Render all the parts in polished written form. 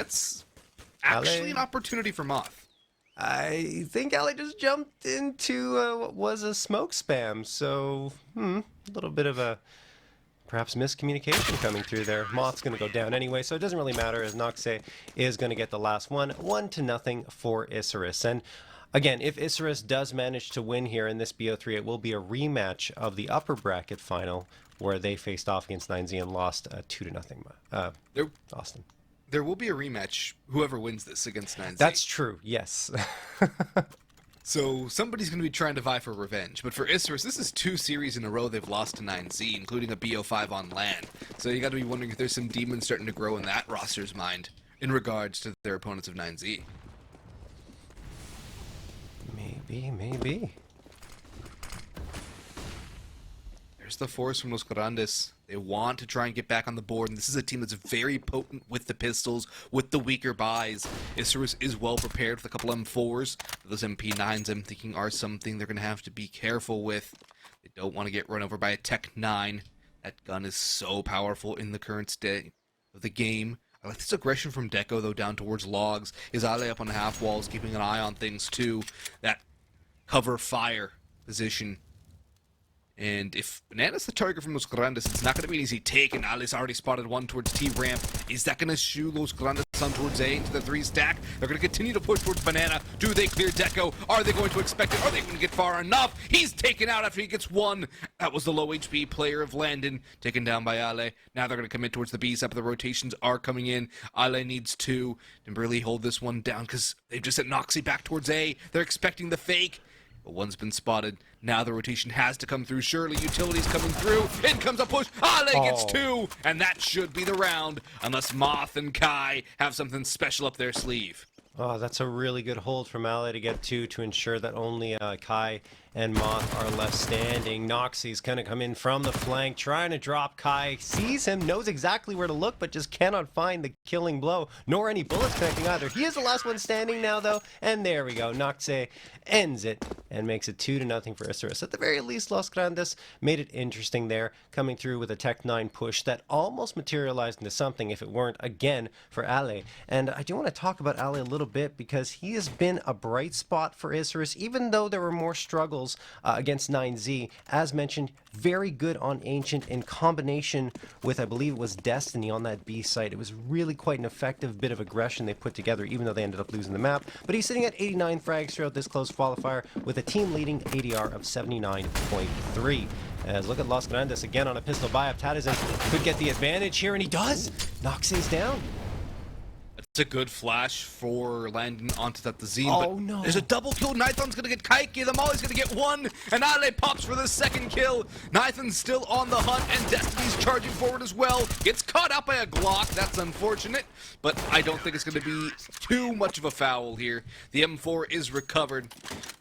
That's actually an opportunity for Moth. I think Ali just jumped into what was a smoke spam, so a little bit of a perhaps miscommunication coming through there. Moth's going to go down anyway, so it doesn't really matter as Noxe is going to get the last one. 1-0 for Isurus. And again, if Isurus does manage to win here in this BO3, it will be a rematch of the upper bracket final where they faced off against 9Z and lost 2-0. Austin. There will be a rematch, whoever wins this, against 9Z. That's true, yes. So somebody's going to be trying to vie for revenge. But for Isurus, this is 2 series in a row they've lost to 9Z, including a BO5 on LAN. So you got to be wondering if there's some demons starting to grow in that roster's mind in regards to their opponents of 9Z. Maybe. There's the force from Los Grandes. They want to try and get back on the board, and this is a team that's very potent with the pistols, with the weaker buys. Isurus is well prepared with a couple M4s. Those MP9s, I'm thinking, are something they're going to have to be careful with. They don't want to get run over by a Tech 9. That gun is so powerful in the current state of the game. I like this aggression from Deco, though, down towards logs. His eye up on the half walls, keeping an eye on things, too. That cover fire position. And if Banana's the target from Los Grandes, it's not going to be an easy take, and Ali's already spotted one towards T-ramp. Is that going to shoo Los Grandes on towards A into the 3 stack? They're going to continue to push towards Banana. Do they clear Deco? Are they going to expect it? Are they going to get far enough? He's taken out after he gets one. That was the low HP player of Landon, taken down by Ale. Now they're going to commit towards the B side, but the rotations are coming in. Ale needs 2 to really hold this one down, because they've just sent Noxie back towards A. They're expecting the fake. But one's been spotted. Now the rotation has to come through. Surely utilities coming through. In comes a push. Ale gets 2. And that should be the round. Unless Moth and Kai have something special up their sleeve. Oh, that's a really good hold from Ale to get 2 to ensure that only Kai and Moth are left standing. Noxie's going to come in from the flank, trying to drop Kai. Sees him, knows exactly where to look, but just cannot find the killing blow, nor any bullets connecting either. He is the last one standing now, though, and there we go. Noxe ends it and makes it 2-0 for Isurus. At the very least, Los Grandes made it interesting there, coming through with a Tech 9 push that almost materialized into something if it weren't, again, for Ale. And I do want to talk about Ale a little bit because he has been a bright spot for Isurus, even though there were more struggles against 9Z. As mentioned, very good on Ancient in combination with, I believe it was Destiny on that B site. It was really quite an effective bit of aggression they put together, even though they ended up losing the map. But he's sitting at 89 frags throughout this close qualifier with a team-leading ADR of 79.3. As look at Los Grandes again on a pistol buy-up. Tadizin could get the advantage here, and he does. Noxie's down. It's a good flash for Landon onto that Zine, oh, but no. There's a double kill. Nithon's gonna get Kaiki, the Molly's gonna get 1, and Ale pops for the 2nd kill. Nithon's still on the hunt, and Destiny's charging forward as well. Gets caught out by a Glock, that's unfortunate, but I don't think it's gonna be too much of a foul here. The M4 is recovered,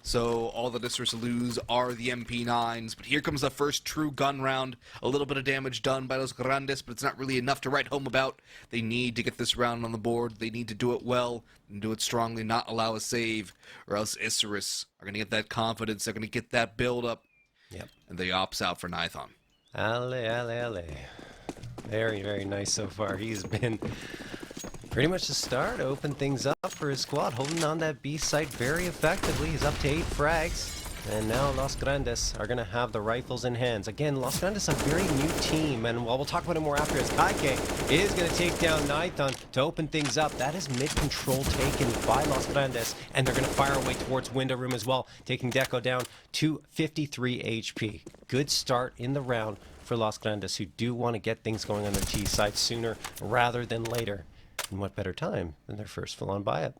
so all that Isurus lose are the MP9s, but here comes the first true gun round. A little bit of damage done by Los Grandes, but it's not really enough to write home about. They need to get this round on the board. They need to do it well and do it strongly, not allow a save, or else Isurus are going to get that confidence. They're going to get that build up. Yep. And they opts out for Nithon. Ale. Very, very nice so far. He's been pretty much the start to open things up for his squad, holding on that B site very effectively. He's up to 8 frags. And now Los Grandes are going to have the rifles in hands. Again, Los Grandes a very new team, and while we'll talk about it more after, as Kaike is going to take down Nithon to open things up. That is mid-control taken by Los Grandes, and they're going to fire away towards window room as well, taking Deco down to 53 HP. Good start in the round for Los Grandes, who do want to get things going on their T side sooner rather than later. And what better time than their first full-on buy-up?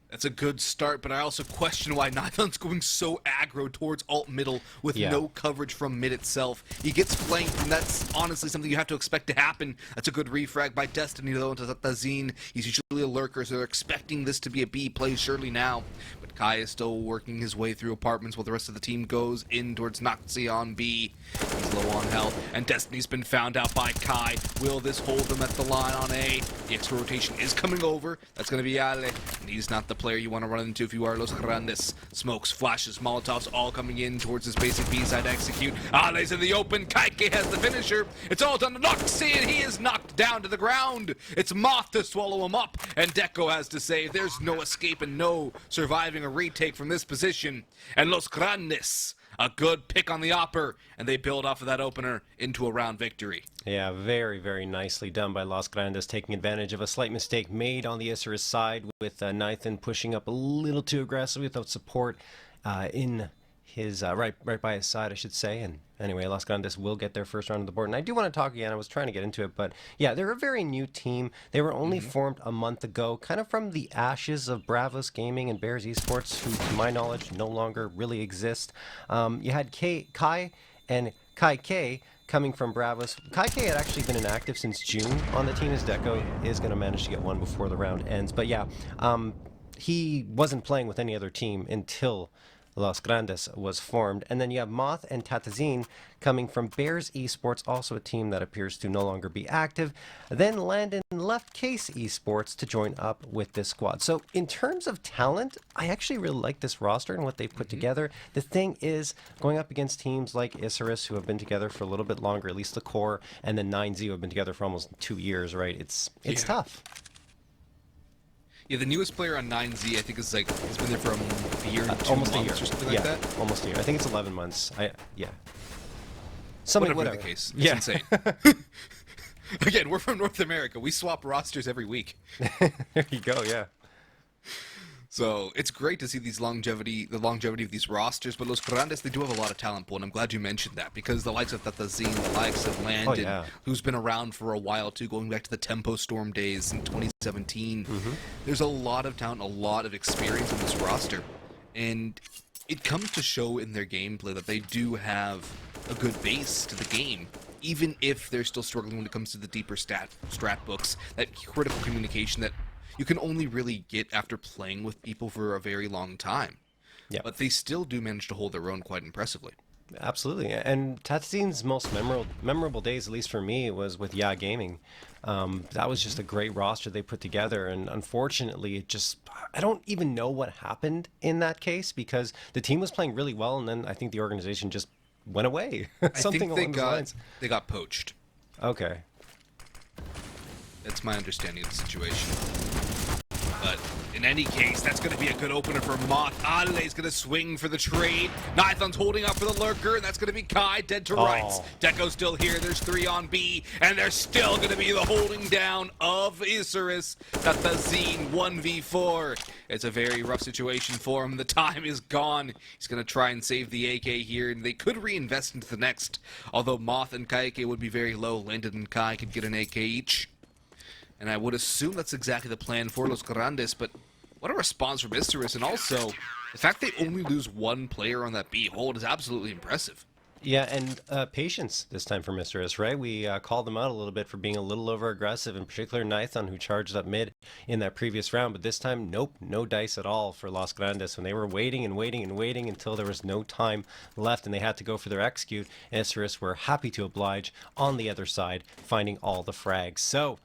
That's a good start, but I also question why Nithon's going so aggro towards alt middle with no coverage from mid itself. He gets flanked, and that's honestly something you have to expect to happen. That's a good refrag by Destiny, though, into Zine. He's usually a lurker, so they're expecting this to be a B play surely now. But Kai is still working his way through apartments while the rest of the team goes in towards Noxie on B. He's low on health, and Destiny's been found out by Kai. Will this hold them at the line on A? The extra rotation is coming over. That's going to be Ale, and he's not the player you want to run into if you are Los Grandes. Smokes, flashes, Molotovs all coming in towards his basic B-side to execute. Ale's in the open. Kaike has the finisher. It's all done to Noxie, and he is knocked down to the ground. It's Moth to swallow him up, and Deco has to say there's no escape and no surviving a retake from this position. And Los Grandes, a good pick on the upper, and they build off of that opener into a round victory. Yeah, very, very nicely done by Los Grandes, taking advantage of a slight mistake made on the Isurus side with Nathan pushing up a little too aggressive without support in his right by his side, I should say. And anyway, Los Grandes will get their first round of the board. And I do want to talk again. I was trying to get into it, but yeah, they're a very new team. They were only formed a month ago, kind of from the ashes of Bravos Gaming and Bears Esports, who, to my knowledge, no longer really exist. You had Kai and Kai K coming from Bravos. Kai K had actually been inactive since June on the team, as Deco is going to manage to get one before the round ends. But yeah, he wasn't playing with any other team until Los Grandes was formed. And then you have Moth and Tatazine coming from Bears Esports, also a team that appears to no longer be active. Then Landon left Case Esports to join up with this squad. So in terms of talent, I actually really like this roster and what they've put together. The thing is, going up against teams like Isurus, who have been together for a little bit longer, at least the core, and then 9Z, who have been together for almost 2 years, right? It's tough. Yeah, the newest player on 9Z, I think, is like, he's been there for a year and 2 almost months a year or something like that. Almost a year. I think it's 11 months. Whatever the case. It's insane. Again, we're from North America. We swap rosters every week. There you go, yeah. So it's great to see the longevity of these rosters, but Los Grandes, they do have a lot of talent pool, and I'm glad you mentioned that, because the likes of Tatazine, the likes of Landon, who's been around for a while too, going back to the Tempo Storm days in 2017, there's a lot of talent, a lot of experience on this roster, and it comes to show in their gameplay that they do have a good base to the game, even if they're still struggling when it comes to the deeper strat books, that critical communication that you can only really get after playing with people for a very long time. Yeah. But they still do manage to hold their own quite impressively. Absolutely. And Tatzine's most memorable days, at least for me, was with Ya Gaming. That was just a great roster they put together. And unfortunately, I don't even know what happened in that case, because the team was playing really well, and then I think the organization just went away. Something along those lines. They got poached. Okay. That's my understanding of the situation. But in any case, that's going to be a good opener for Moth. Ale's going to swing for the trade. Nithon's holding up for the lurker, and that's going to be Kai dead to rights. Deco's still here. There's 3 on B, and there's still going to be the holding down of Isurus. Tatazine 1v4. It's a very rough situation for him. The time is gone. He's going to try and save the AK here, and they could reinvest into the next. Although Moth and Kaike would be very low, Landon and Kai could get an AK each. And I would assume that's exactly the plan for Los Grandes, but what a response from Isurus, and also, the fact they only lose 1 player on that B hold is absolutely impressive. Yeah, and patience this time for Isurus, right? We called them out a little bit for being a little over-aggressive, in particular Nithon, who charged up mid in that previous round, but this time, nope, no dice at all for Los Grandes. When they were waiting and waiting and waiting until there was no time left and they had to go for their execute, Isurus were happy to oblige on the other side, finding all the frags. So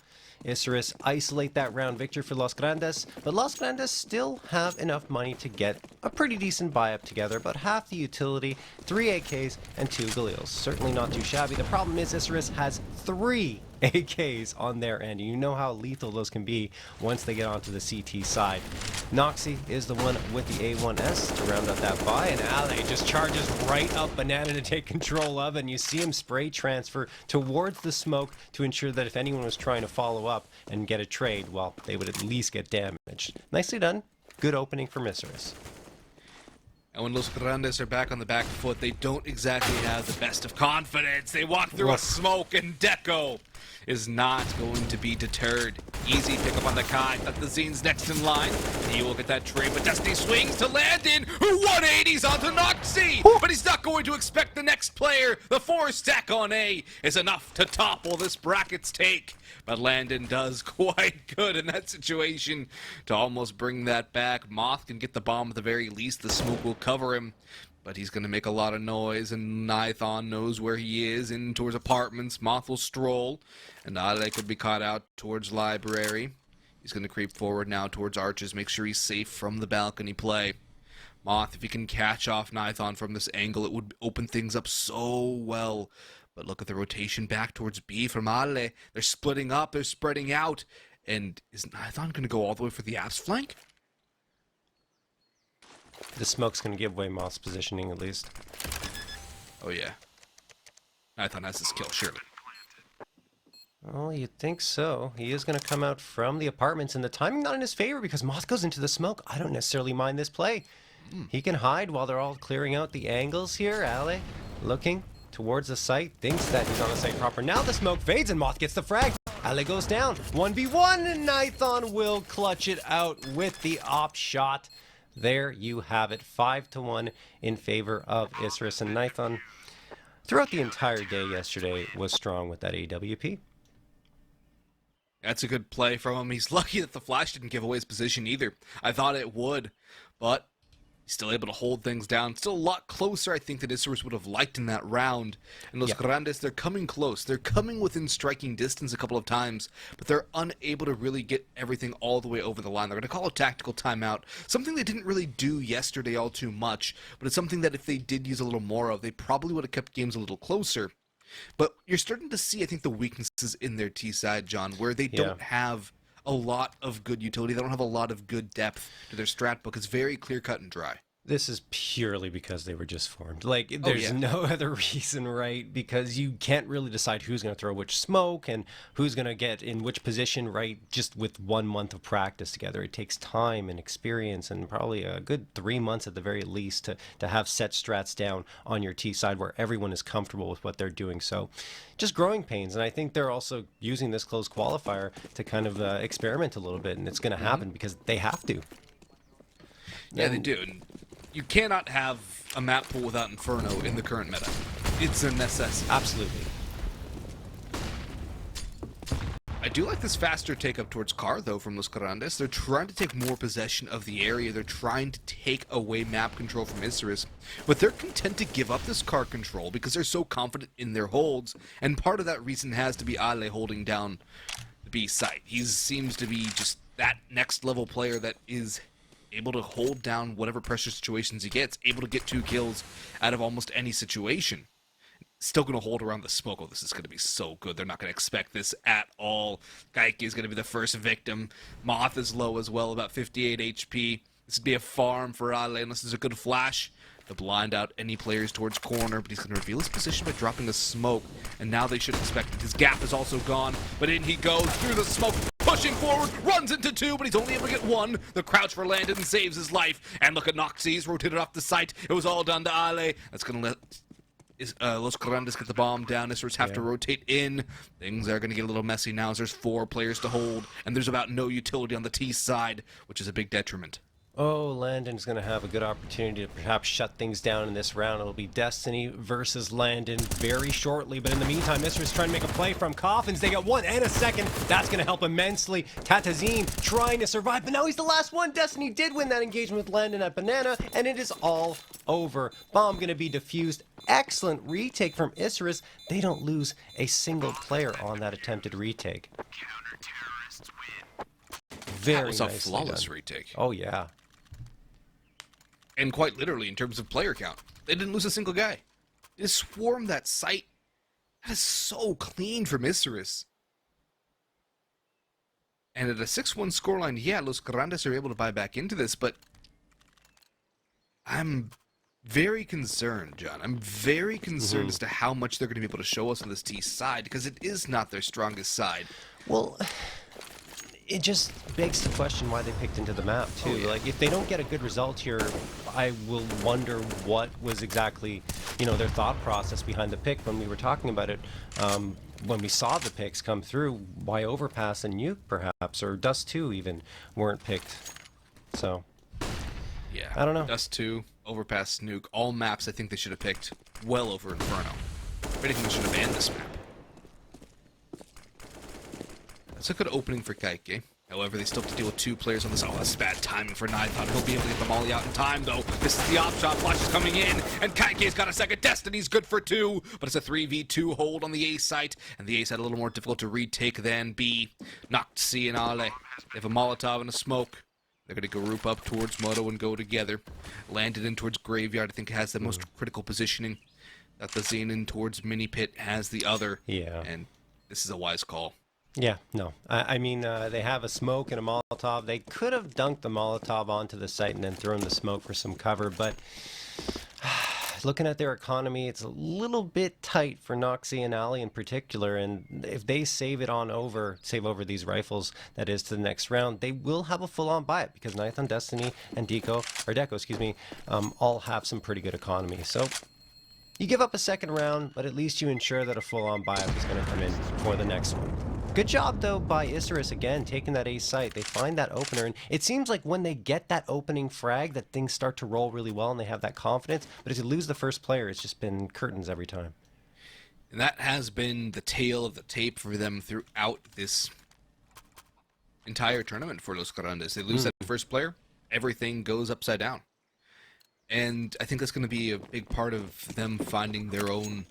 Isurus isolate that round victory for Los Grandes, but Los Grandes still have enough money to get a pretty decent buy-up together, about half the utility, 3 AKs, and 2 Galils. Certainly not too shabby. The problem is Isurus has 3 AKs on their end. You know how lethal those can be once they get onto the CT side. Noxie is the one with the A1S to round out that buy, and Ale just charges right up Banana to take control of, and you see him spray transfer towards the smoke to ensure that if anyone was trying to follow up and get a trade, well, they would at least get damaged. Nicely done. Good opening for Isurus. And when Los Grandes are back on the back foot, they don't exactly have the best of confidence. They walk through a smoke, and Deco is not going to be deterred. Easy pickup on the Kai. Tazazine's next in line. He will get that trade, but Destiny swings to Landon, who 180s onto Noxie. But he's not going to expect the next player. The 4-stack on A is enough to topple this bracket's take. But Landon does quite good in that situation to almost bring that back. Moth can get the bomb at the very least. The smoke will cover him. But he's going to make a lot of noise, and Nithon knows where he is, in towards apartments. Moth will stroll, and Ale could be caught out towards library. He's going to creep forward now towards Arches, make sure he's safe from the balcony play. Moth, if he can catch off Nithon from this angle, it would open things up so well. But look at the rotation back towards B from Ale. They're splitting up, they're spreading out. And is Nithon going to go all the way for the apps flank? The smoke's going to give away Moth's positioning, at least. Oh, yeah. Nithon has this kill, surely. Well, you'd think so. He is going to come out from the apartments, and the timing not in his favor because Moth goes into the smoke. I don't necessarily mind this play. He can hide while they're all clearing out the angles here. Ale looking towards the site, thinks that he's on the site proper. Now the smoke fades and Moth gets the frag. Ale goes down. 1v1 and Nithon will clutch it out with the op shot. There you have it. 5-1 in favor of Isurus, and Nithon throughout the entire day yesterday was strong with that AWP. That's a good play from him. He's lucky that the flash didn't give away his position either. I thought it would, but he's still able to hold things down. Still a lot closer, I think, than Isurus would have liked in that round. And Los Grandes, they're coming close. They're coming within striking distance a couple of times, but they're unable to really get everything all the way over the line. They're going to call a tactical timeout, something they didn't really do yesterday all too much, but it's something that if they did use a little more of, they probably would have kept games a little closer. But you're starting to see, I think, the weaknesses in their T side, John, where they don't have a lot of good utility. They don't have a lot of good depth to their strat book. It's very clear-cut and dry. This is purely because they were just formed. Like, there's no other reason, right? Because you can't really decide who's going to throw which smoke and who's going to get in which position, right? Just with 1 month of practice together. It takes time and experience and probably a good 3 months at the very least to have set strats down on your T side where everyone is comfortable with what they're doing. So just growing pains. And I think they're also using this closed qualifier to kind of experiment a little bit. And it's going to happen because they have to. Yeah, they do. And you cannot have a map pool without Inferno in the current meta. It's a necessity. Absolutely. I do like this faster take-up towards Car, though, from Los Grandes. They're trying to take more possession of the area. They're trying to take away map control from Isurus. But they're content to give up this Car control because they're so confident in their holds. And part of that reason has to be Ale holding down the B site. He seems to be just that next-level player that is able to hold down whatever pressure situations he gets, able to get 2 kills out of almost any situation. Still going to hold around the smoke. Oh, this is going to be so good. They're not going to expect this at all. Gaiki is going to be the first victim. Moth is low as well, about 58 HP. This would be a farm for Ale unless there's a good flash to blind out any players towards corner, but he's going to reveal his position by dropping a smoke, and now they should expect it. His gap is also gone, but in he goes through the smoke, pushing forward, runs into 2, but he's only able to get 1. The crouch for Landon saves his life, and look at Noxie's rotated off the site. It was all done to Ale. That's going to let Los Grandes get the bomb down. Isurus have to rotate in. Things are going to get a little messy now as there's 4 players to hold, and there's about no utility on the T side, which is a big detriment. Oh, Landon's going to have a good opportunity to perhaps shut things down in this round. It'll be Destiny versus Landon very shortly. But in the meantime, Isurus trying to make a play from Coffins. They got 1 and a second. That's going to help immensely. Tatazine trying to survive, but now he's the last one. Destiny did win that engagement with Landon at Banana, and it is all over. Bomb going to be defused. Excellent retake from Isurus. They don't lose a single player on that attempted retake. Very that was a nicely flawless done. retake. Oh, yeah. And quite literally, in terms of player count, they didn't lose a single guy. They just swarmed that site. That is so clean from Isurus. And at a 6-1 scoreline, yeah, Los Grandes are able to buy back into this, but I'm very concerned, John. I'm very concerned as to how much they're going to be able to show us on this T side, because it is not their strongest side. Well, it just begs the question why they picked into the map, too. Oh, yeah. Like, if they don't get a good result here, I will wonder what was exactly, their thought process behind the pick when we were talking about it. When we saw the picks come through, why Overpass and Nuke, perhaps, or Dust 2 even, weren't picked. So, Yeah, I don't know. Dust 2, Overpass, Nuke, all maps I think they should have picked well over Inferno. If anything, they should have banned this map. That's a good opening for Kaike. However, they still have to deal with 2 players on this. Oh, that's bad timing for Nithon. He'll be able to get the molly out in time, though. This is the op shot. Flash is coming in, and Kaike's got a second. Destiny's good for 2, but it's a 3v2 hold on the A site, and the A site a little more difficult to retake than B. Noxy and Ale. They have a Molotov and a smoke. They're going to group up towards Moto and go together. Landed in towards Graveyard, I think has the most critical positioning. That the Zane in towards Mini Pit has the other. Yeah. And this is a wise call. Yeah, no. I mean, they have a smoke and a Molotov. They could have dunked the Molotov onto the site and then thrown the smoke for some cover, but looking at their economy, it's a little bit tight for Noxy and Ali in particular, and if they save over these rifles, that is, to the next round, they will have a full-on buy-up because Nithon, Destiny, and Deco, all have some pretty good economy. So you give up a second round, but at least you ensure that a full-on buy-up is going to come in for the next one. Good job, though, by Isurus, again, taking that A site. They find that opener, and it seems like when they get that opening frag, that things start to roll really well, and they have that confidence. But if you lose the first player, it's just been curtains every time. And that has been the tail of the tape for them throughout this entire tournament for Los Grandes. They lose that first player, everything goes upside down. And I think that's going to be a big part of them finding their own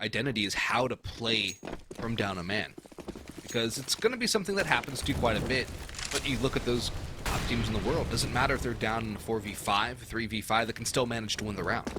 identity, is how to play from down a man. Because it's going to be something that happens to you quite a bit. But you look at those top teams in the world, doesn't matter if they're down in a 4v5, 3v5, they can still manage to win the round.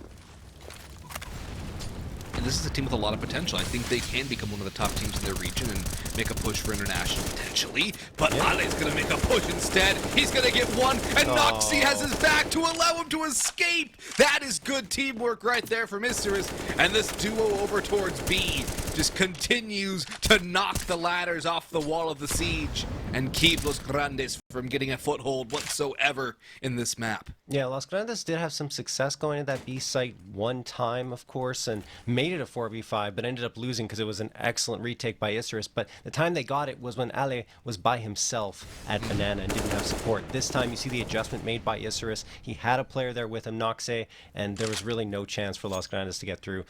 And this is a team with a lot of potential. I think they can become one of the top teams in their region and make a push for international potentially. But Ale's going to make a push instead. He's going to get one, and Noxy has his back to allow him to escape. That is good teamwork right there from Isurus. And this duo over towards B just continues to knock the ladders off the wall of the siege and keep Los Grandes from getting a foothold whatsoever in this map. Yeah, Los Grandes did have some success going to that B site one time, of course, and made it a 4v5, but ended up losing because it was an excellent retake by Isurus. But the time they got it was when Ale was by himself at Banana and didn't have support. This time you see the adjustment made by Isurus. He had a player there with him, Noxe, and there was really no chance for Los Grandes to get through.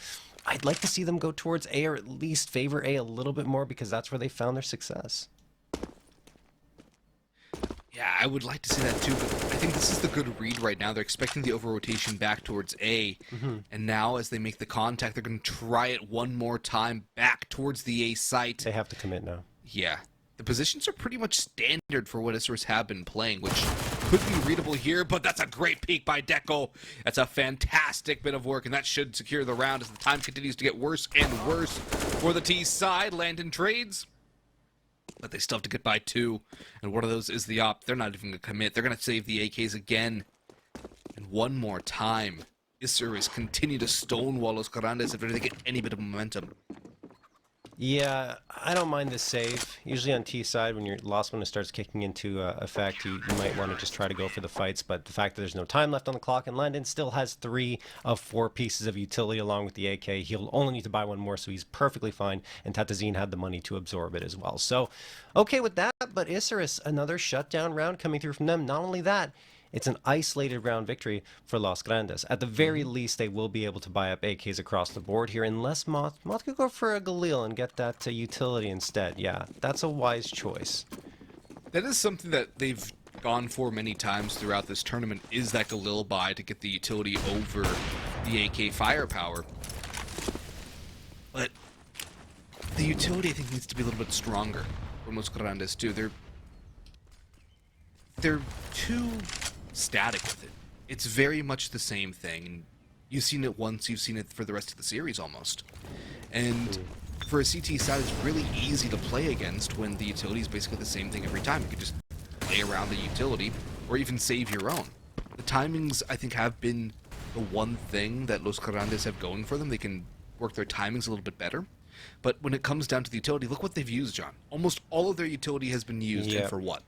I'd like to see them go towards A, or at least favor A a little bit more, because that's where they found their success. Yeah, I would like to see that too, but I think this is the good read right now. They're expecting the over-rotation back towards A, and now as they make the contact, they're going to try it one more time back towards the A site. They have to commit now. Yeah. The positions are pretty much standard for what Isurus have been playing, which could be readable here, but that's a great peek by Deco. That's a fantastic bit of work, and that should secure the round as the time continues to get worse and worse for the T side. Landon trades, but they still have to get by 2, and one of those is the op. They're not even going to commit. They're going to save the AKs again. And one more time, Isurus continue to stonewall Los Grandes if they get any bit of momentum. Yeah, I don't mind this save. Usually on T side, when your lost one starts kicking into effect, you might want to just try to go for the fights, but the fact that there's no time left on the clock, and Landon still has 3 of 4 pieces of utility along with the AK. He'll only need to buy one more, so he's perfectly fine, and Tatazine had the money to absorb it as well. So, okay with that, but Isurus, another shutdown round coming through from them. Not only that, it's an isolated round victory for Los Grandes. At the very least, they will be able to buy up AKs across the board here, unless Moth could go for a Galil and get that utility instead. Yeah, that's a wise choice. That is something that they've gone for many times throughout this tournament, is that Galil buy to get the utility over the AK firepower. But the utility, I think, needs to be a little bit stronger from Los Grandes, too. They're too static with it. It's very much the same thing. You've seen it once, you've seen it for the rest of the series almost. And for a CT side, it's really easy to play against when the utility is basically the same thing every time. You can just play around the utility or even save your own. The timings, I think, have been the one thing that Los Grandes have going for them. They can work their timings a little bit better. But when it comes down to the utility, look what they've used, John. Almost all of their utility has been used, and for what?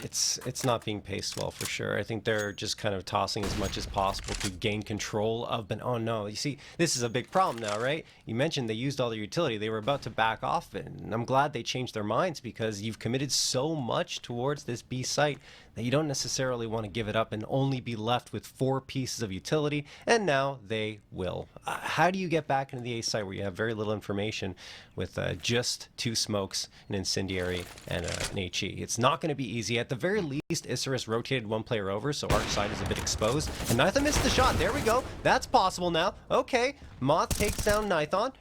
It's not being paced well for sure. I think they're just kind of tossing as much as possible to gain control of. But oh no, you see, this is a big problem now, right? You mentioned they used all their utility. They were about to back off, and I'm glad they changed their minds because you've committed so much towards this B site that you don't necessarily want to give it up and only be left with 4 pieces of utility. And now they will. How do you get back into the A site where you have very little information with just 2 smokes, an incendiary, and an HE? It's not going to be easy. At the very least, Isurus rotated 1 player over, so our side is a bit exposed. And Nithon missed the shot. There we go. That's possible now. Okay, Moth takes down Nithon.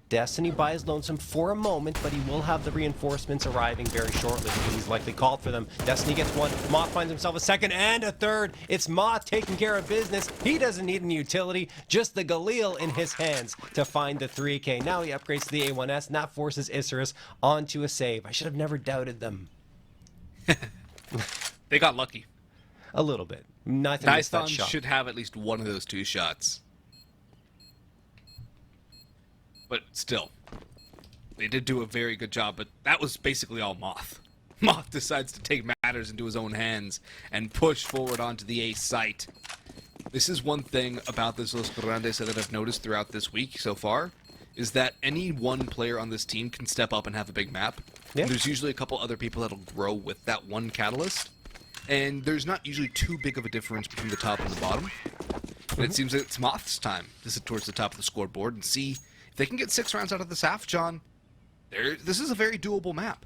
Destiny buys Lonesome for a moment, but he will have the reinforcements arriving very shortly because he's likely called for them. Destiny gets 1. Moth finds himself a 2nd and a 3rd. It's Moth taking care of business. He doesn't need any utility, just the Galil in his hands to find the 3K. Now he upgrades to the A1S, and that forces Isurus onto a save. I should have never doubted them. They got lucky. A little bit. Nithon should have at least one of those 2 shots. But still, they did do a very good job, but that was basically all Moth. Moth decides to take matters into his own hands and push forward onto the A site. This is one thing about this Los Grandes that I've noticed throughout this week so far, is that any one player on this team can step up and have a big map. Yeah. There's usually a couple other people that'll grow with that one catalyst, and there's not usually too big of a difference between the top and the bottom. And it seems that it's Moth's time to sit towards the top of the scoreboard and see if they can get 6 rounds out of this half, John. This is a very doable map.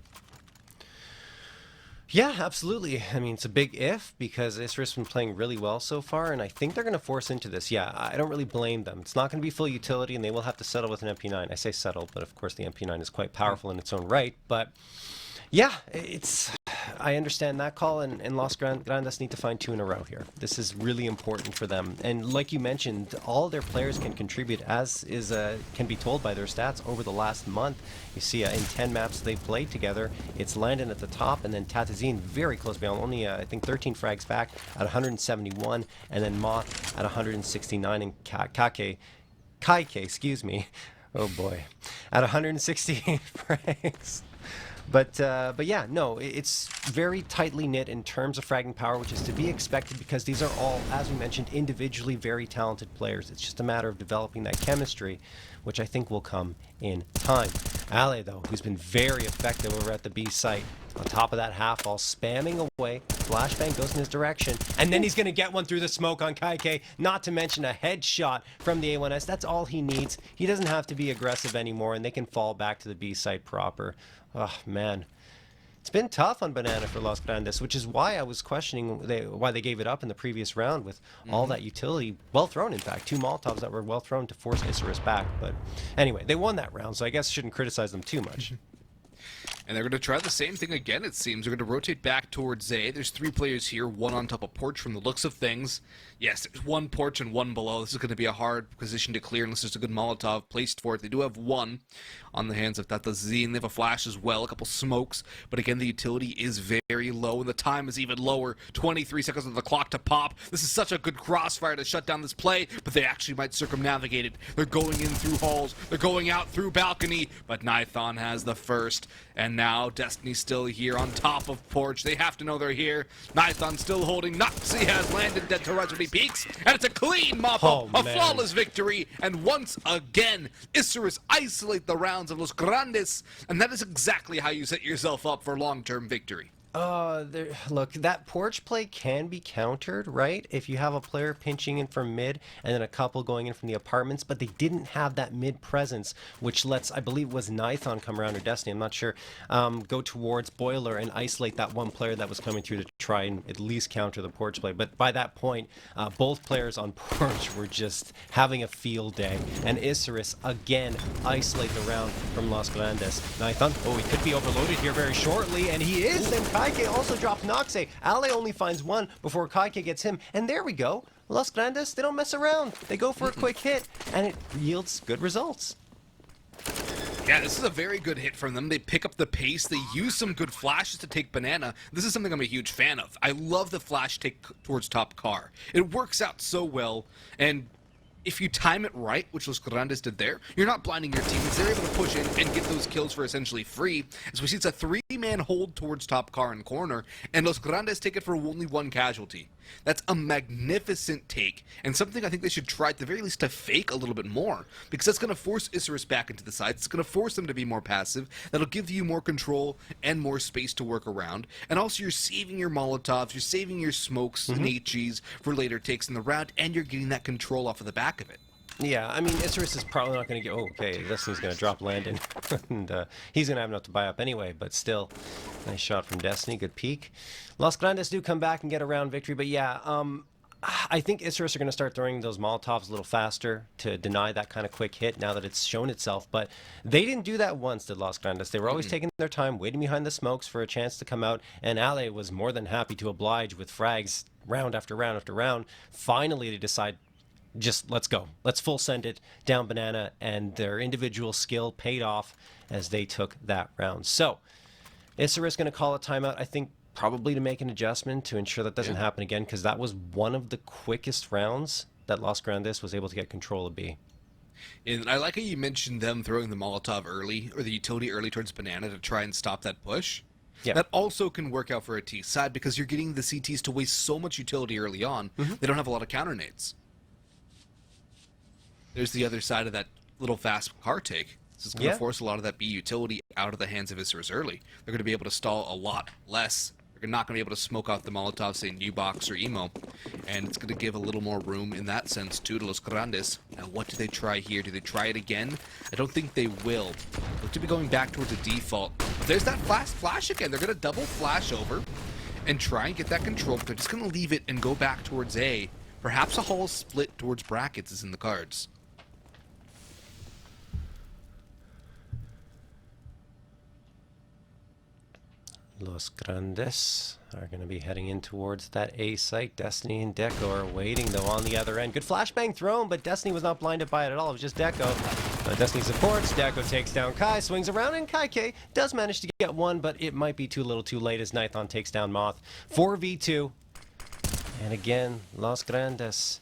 Yeah, absolutely. I mean, it's a big if because Isurus has been playing really well so far, and I think they're going to force into this. Yeah, I don't really blame them. It's not going to be full utility, and they will have to settle with an MP9. I say settle, but of course the MP9 is quite powerful in its own right. But yeah, I understand that call, and Los Grandes need to find 2 in a row here. This is really important for them. And like you mentioned, all their players can contribute, as is can be told by their stats over the last month. You see in 10 maps they've played together, it's Landon at the top, and then Tatazine very close behind, only I think 13 frags back at 171, and then Moth at 169, and Kaike, excuse me, oh boy, at 168 frags. But yeah, no, it's very tightly knit in terms of fragging power, which is to be expected because these are all, as we mentioned, individually very talented players. It's just a matter of developing that chemistry, which I think will come in time. Ale, though, who's been very effective over at the B site, on top of that half, all spamming away. Flashbang goes in his direction, and then he's going to get one through the smoke on Kaike, not to mention a headshot from the A1S. That's all he needs. He doesn't have to be aggressive anymore, and they can fall back to the B site proper. Oh, man. It's been tough on Banana for Los Grandes, which is why I was questioning why they gave it up in the previous round with all that utility. Well thrown, in fact. 2 Molotovs that were well thrown to force Isurus back. But anyway, they won that round, so I guess I shouldn't criticize them too much. And they're going to try the same thing again, it seems. They're going to rotate back towards A. There's 3 players here, 1 on top of Porch from the looks of things. Yes, there's 1 Porch and 1 below. This is going to be a hard position to clear unless there's a good Molotov placed for it. They do have 1 on the hands of Tatazine. They have a flash as well, a couple smokes. But again, the utility is very low, and the time is even lower. 23 seconds on the clock to pop. This is such a good crossfire to shut down this play, but they actually might circumnavigate it. They're going in through halls. They're going out through balcony, but Nithon has the first. And now Destiny's still here on top of Porch. They have to know they're here. Nithon still holding. Noxie has landed dead to right when he peeks. And it's a clean mop-up. A flawless victory. And once again, Isurus isolate the rounds of Los Grandes. And that is exactly how you set yourself up for long-term victory. Look, that Porch play can be countered, right? If you have a player pinching in from mid and then a couple going in from the apartments, but they didn't have that mid presence, which lets, I believe it was Nithon come around, or Destiny, I'm not sure, go towards Boiler and isolate that one player that was coming through to try and at least counter the Porch play. But by that point, both players on Porch were just having a field day. And Isurus, again, isolate the round from Los Grandes. Nithon, he could be overloaded here very shortly, and he is, then Kaike also dropped Noxe. Ale only finds 1 before Kaike gets him. And there we go. Los Grandes, they don't mess around. They go for a quick hit, and it yields good results. Yeah, this is a very good hit from them. They pick up the pace. They use some good flashes to take Banana. This is something I'm a huge fan of. I love the flash take towards top car. It works out so well, and if you time it right, which Los Grandes did there, you're not blinding your teammates. They're able to push in and get those kills for essentially free. As we see, it's a 3-man hold towards top car and corner, and Los Grandes take it for only 1 casualty. That's a magnificent take, and something I think they should try at the very least to fake a little bit more, because that's going to force Isurus back into the sides. It's going to force them to be more passive. That'll give you more control and more space to work around, and also you're saving your Molotovs, you're saving your smokes and HGs for later takes in the round, and you're getting that control off of the back of it. Yeah, I mean, Isurus is probably not going to get... Oh, okay, Destiny's going to drop Landon. And he's going to have enough to buy up anyway, but still, nice shot from Destiny, good peek. Los Grandes do come back and get a round victory, but yeah, I think Isurus are going to start throwing those Molotovs a little faster to deny that kind of quick hit now that it's shown itself, but they didn't do that once, did Los Grandes. They were always taking their time, waiting behind the smokes for a chance to come out, and Ale was more than happy to oblige with frags round after round after round. Finally, they decide, just let's go. Let's full send it down banana, and their individual skill paid off as they took that round. So, Isurus going to call a timeout, I think, probably to make an adjustment to ensure that doesn't happen again, because that was one of the quickest rounds that Los Grandes was able to get control of B. And I like how you mentioned them throwing the Molotov early, or the utility early towards banana to try and stop that push. Yeah. That also can work out for a T side, because you're getting the CTs to waste so much utility early on, they don't have a lot of counter nades. There's the other side of that little fast car take. This is going to force a lot of that B utility out of the hands of Isurus early. They're going to be able to stall a lot less. They're not going to be able to smoke off the Molotov, say, U-Box or Emo. And it's going to give a little more room in that sense, too, to Los Grandes. Now, what do they try here? Do they try it again? I don't think they will. Look to be going back towards a default. But there's that fast flash again. They're going to double flash over and try and get that control. But they're just going to leave it and go back towards A. Perhaps a whole split towards brackets is in the cards. Los Grandes are going to be heading in towards that A site. Destiny and Deco are waiting, though, on the other end. Good flashbang thrown, but Destiny was not blinded by it at all. It was just Deco. Destiny supports. Deco takes down Kai, swings around, and Kai does manage to get one, but it might be too little too late as Nithon takes down Moth. 4v2. And again, Los Grandes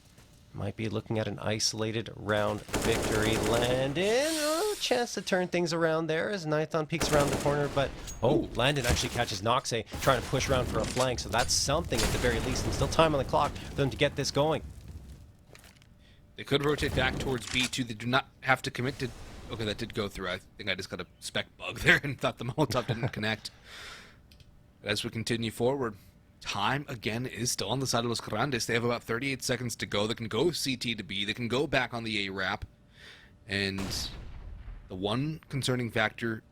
might be looking at an isolated round victory. Landon, chance to turn things around there as Nithon peeks around the corner, but Landon actually catches Noxe trying to push around for a flank, so that's something at the very least, and still time on the clock for them to get this going. They could rotate back towards B2. They do not have to commit to... Okay, that did go through. I think I just got a spec bug there and thought the Molotov didn't connect. But as we continue forward, time, again, is still on the side of Los Grandes. They have about 38 seconds to go. They can go CT to B. They can go back on the A-Wrap. And the one concerning factor,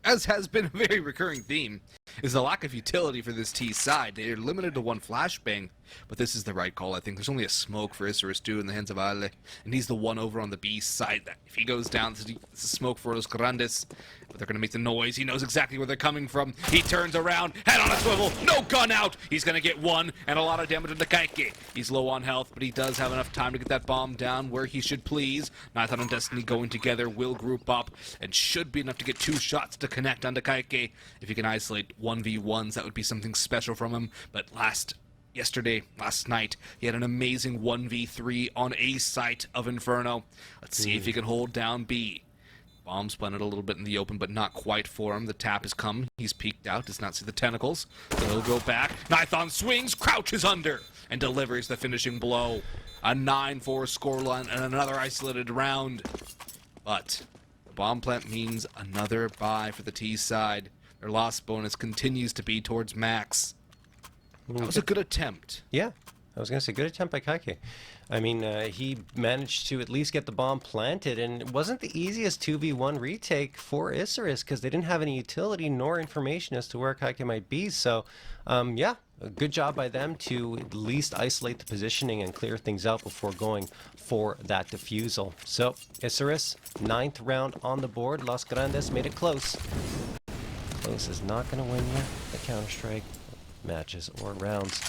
as has been a very recurring theme, is the lack of utility for this T side. They're limited to one flashbang, but this is the right call, I think. There's only a smoke for Isurus too in the hands of Ale, and he's the one over on the B side. That if he goes down, it's a smoke for Los Grandes, but they're going to make the noise. He knows exactly where they're coming from. He turns around, head on a swivel, no gun out. He's going to get one, and a lot of damage to Kaike. He's low on health, but he does have enough time to get that bomb down where he should please. Nithon and Destiny going together will group up, and should be enough to get 2 shots to connect onto Kaike. If he can isolate 1v1s, that would be something special from him, but last night, he had an amazing 1v3 on A site of Inferno. Let's see if he can hold down B. Bombs planted a little bit in the open, but not quite for him. The tap has come. He's peeked out, does not see the tentacles. So he'll go back. Nithon swings, crouches under, and delivers the finishing blow. A 9-4 scoreline and another isolated round. But the bomb plant means another bye for the T side. Their loss bonus continues to be towards max. That was a good attempt. Yeah, I was going to say good attempt by Kaike. I mean, he managed to at least get the bomb planted, and it wasn't the easiest 2v1 retake for Isurus because they didn't have any utility nor information as to where Kaike might be. So, yeah, a good job by them to at least isolate the positioning and clear things out before going for that defusal. So, Isurus, 9th round on the board. Los Grandes made it close. Close is not going to win you the Counter-Strike matches or rounds.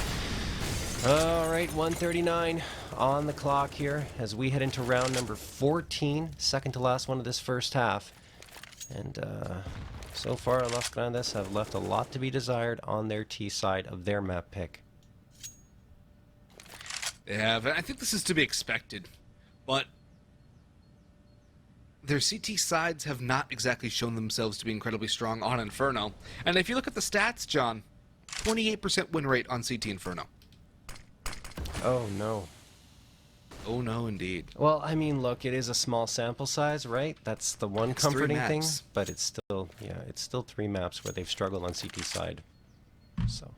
All right, 1:39 on the clock here as we head into round number 14, second to last one of this first half. And so far, Los Grandes have left a lot to be desired on their T side of their map pick. They have, and I think this is to be expected. but their CT sides have not exactly shown themselves to be incredibly strong on Inferno. And if you look at the stats, John, 28% win rate on CT Inferno. Oh, no. Oh, no, indeed. Well, I mean, look, it is a small sample size, right? That's the one It's comforting 3 thing. maps. But it's still, yeah, it's still 3 maps where they've struggled on CT side. So.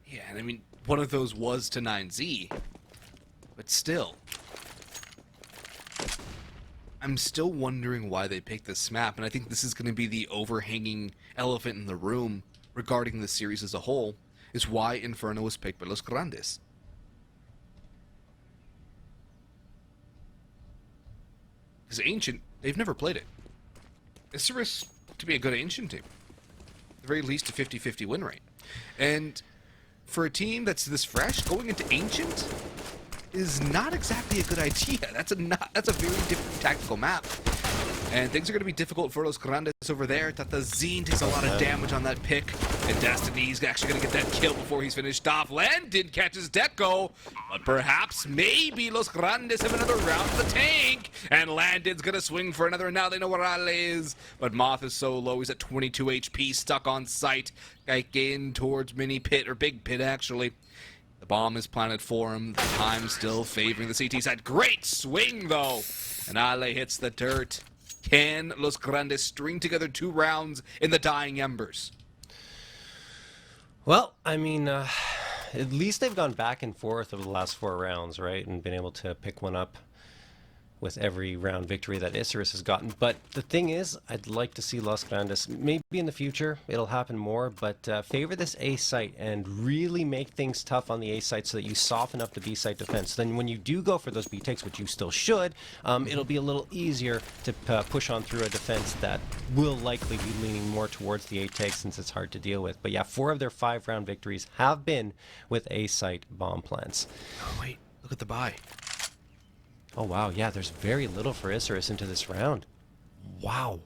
Yeah, and I mean, one of those was to 9Z, but still. I'm still wondering why they picked this map, and I think this is going to be the overhanging elephant in the room regarding the series as a whole, is why Inferno was picked by Los Grandes. Because Ancient, they've never played it. Isurus to be a good Ancient team. At the very least a 50-50 win rate. And for a team that's this fresh, going into Ancient is not exactly a good idea. That's a very different tactical map. And things are going to be difficult for Los Grandes over there. Tatazine takes a lot of damage on that pick. And Destiny's actually going to get that kill before he's finished off. Landon catches Deco. But perhaps, maybe Los Grandes have another round of the tank. And Landon's going to swing for another. Now they know where Ale is. But Moth is so low. He's at 22 HP, stuck on site. Like in towards Mini Pit, or Big Pit actually. The bomb is planted for him. The time still favoring the CT side. Great swing though. And Ale hits the dirt. Can Los Grandes string together 2 rounds in the dying embers? Well, I mean, at least they've gone back and forth over the last 4 rounds, right? And been able to pick one up with every round victory that Isurus has gotten. But the thing is, I'd like to see Los Grandes, maybe in the future, it'll happen more, but favor this A site and really make things tough on the A site so that you soften up the B site defense. Then when you do go for those B takes, which you still should, it'll be a little easier to push on through a defense that will likely be leaning more towards the A takes since it's hard to deal with. But yeah, 4 of their 5 round victories have been with A site bomb plants. Oh wait, look at the buy. Oh wow, yeah, there's very little for Isurus into this round. Wow.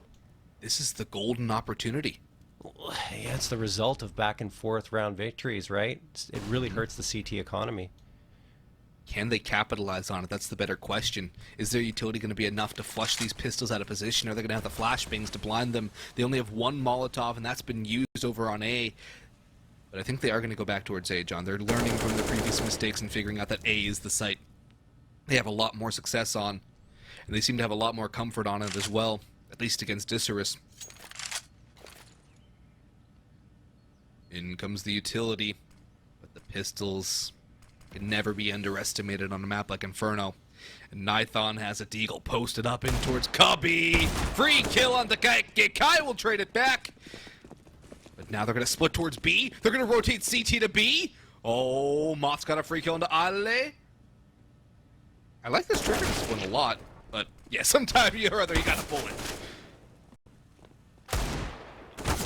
This is the golden opportunity. Yeah, it's the result of back and forth round victories, right? It really hurts the CT economy. Can they capitalize on it? That's the better question. Is their utility going to be enough to flush these pistols out of position? Or are they going to have the flashbangs to blind them? They only have 1 Molotov, and that's been used over on A. But I think they are going to go back towards A, John. They're learning from their previous mistakes and figuring out that A is the site they have a lot more success on. And they seem to have a lot more comfort on it as well, at least against Isurus. In comes the utility, but the pistols can never be underestimated on a map like Inferno. And Nithon has a deagle posted up in towards Cubby. Free kill on the Kai. Kai will trade it back. But now they're going to split towards B. They're going to rotate CT to B. Oh, Moth's got a free kill into Ale. I like this trigger discipline a lot, but yeah, sometime or other you gotta pull it.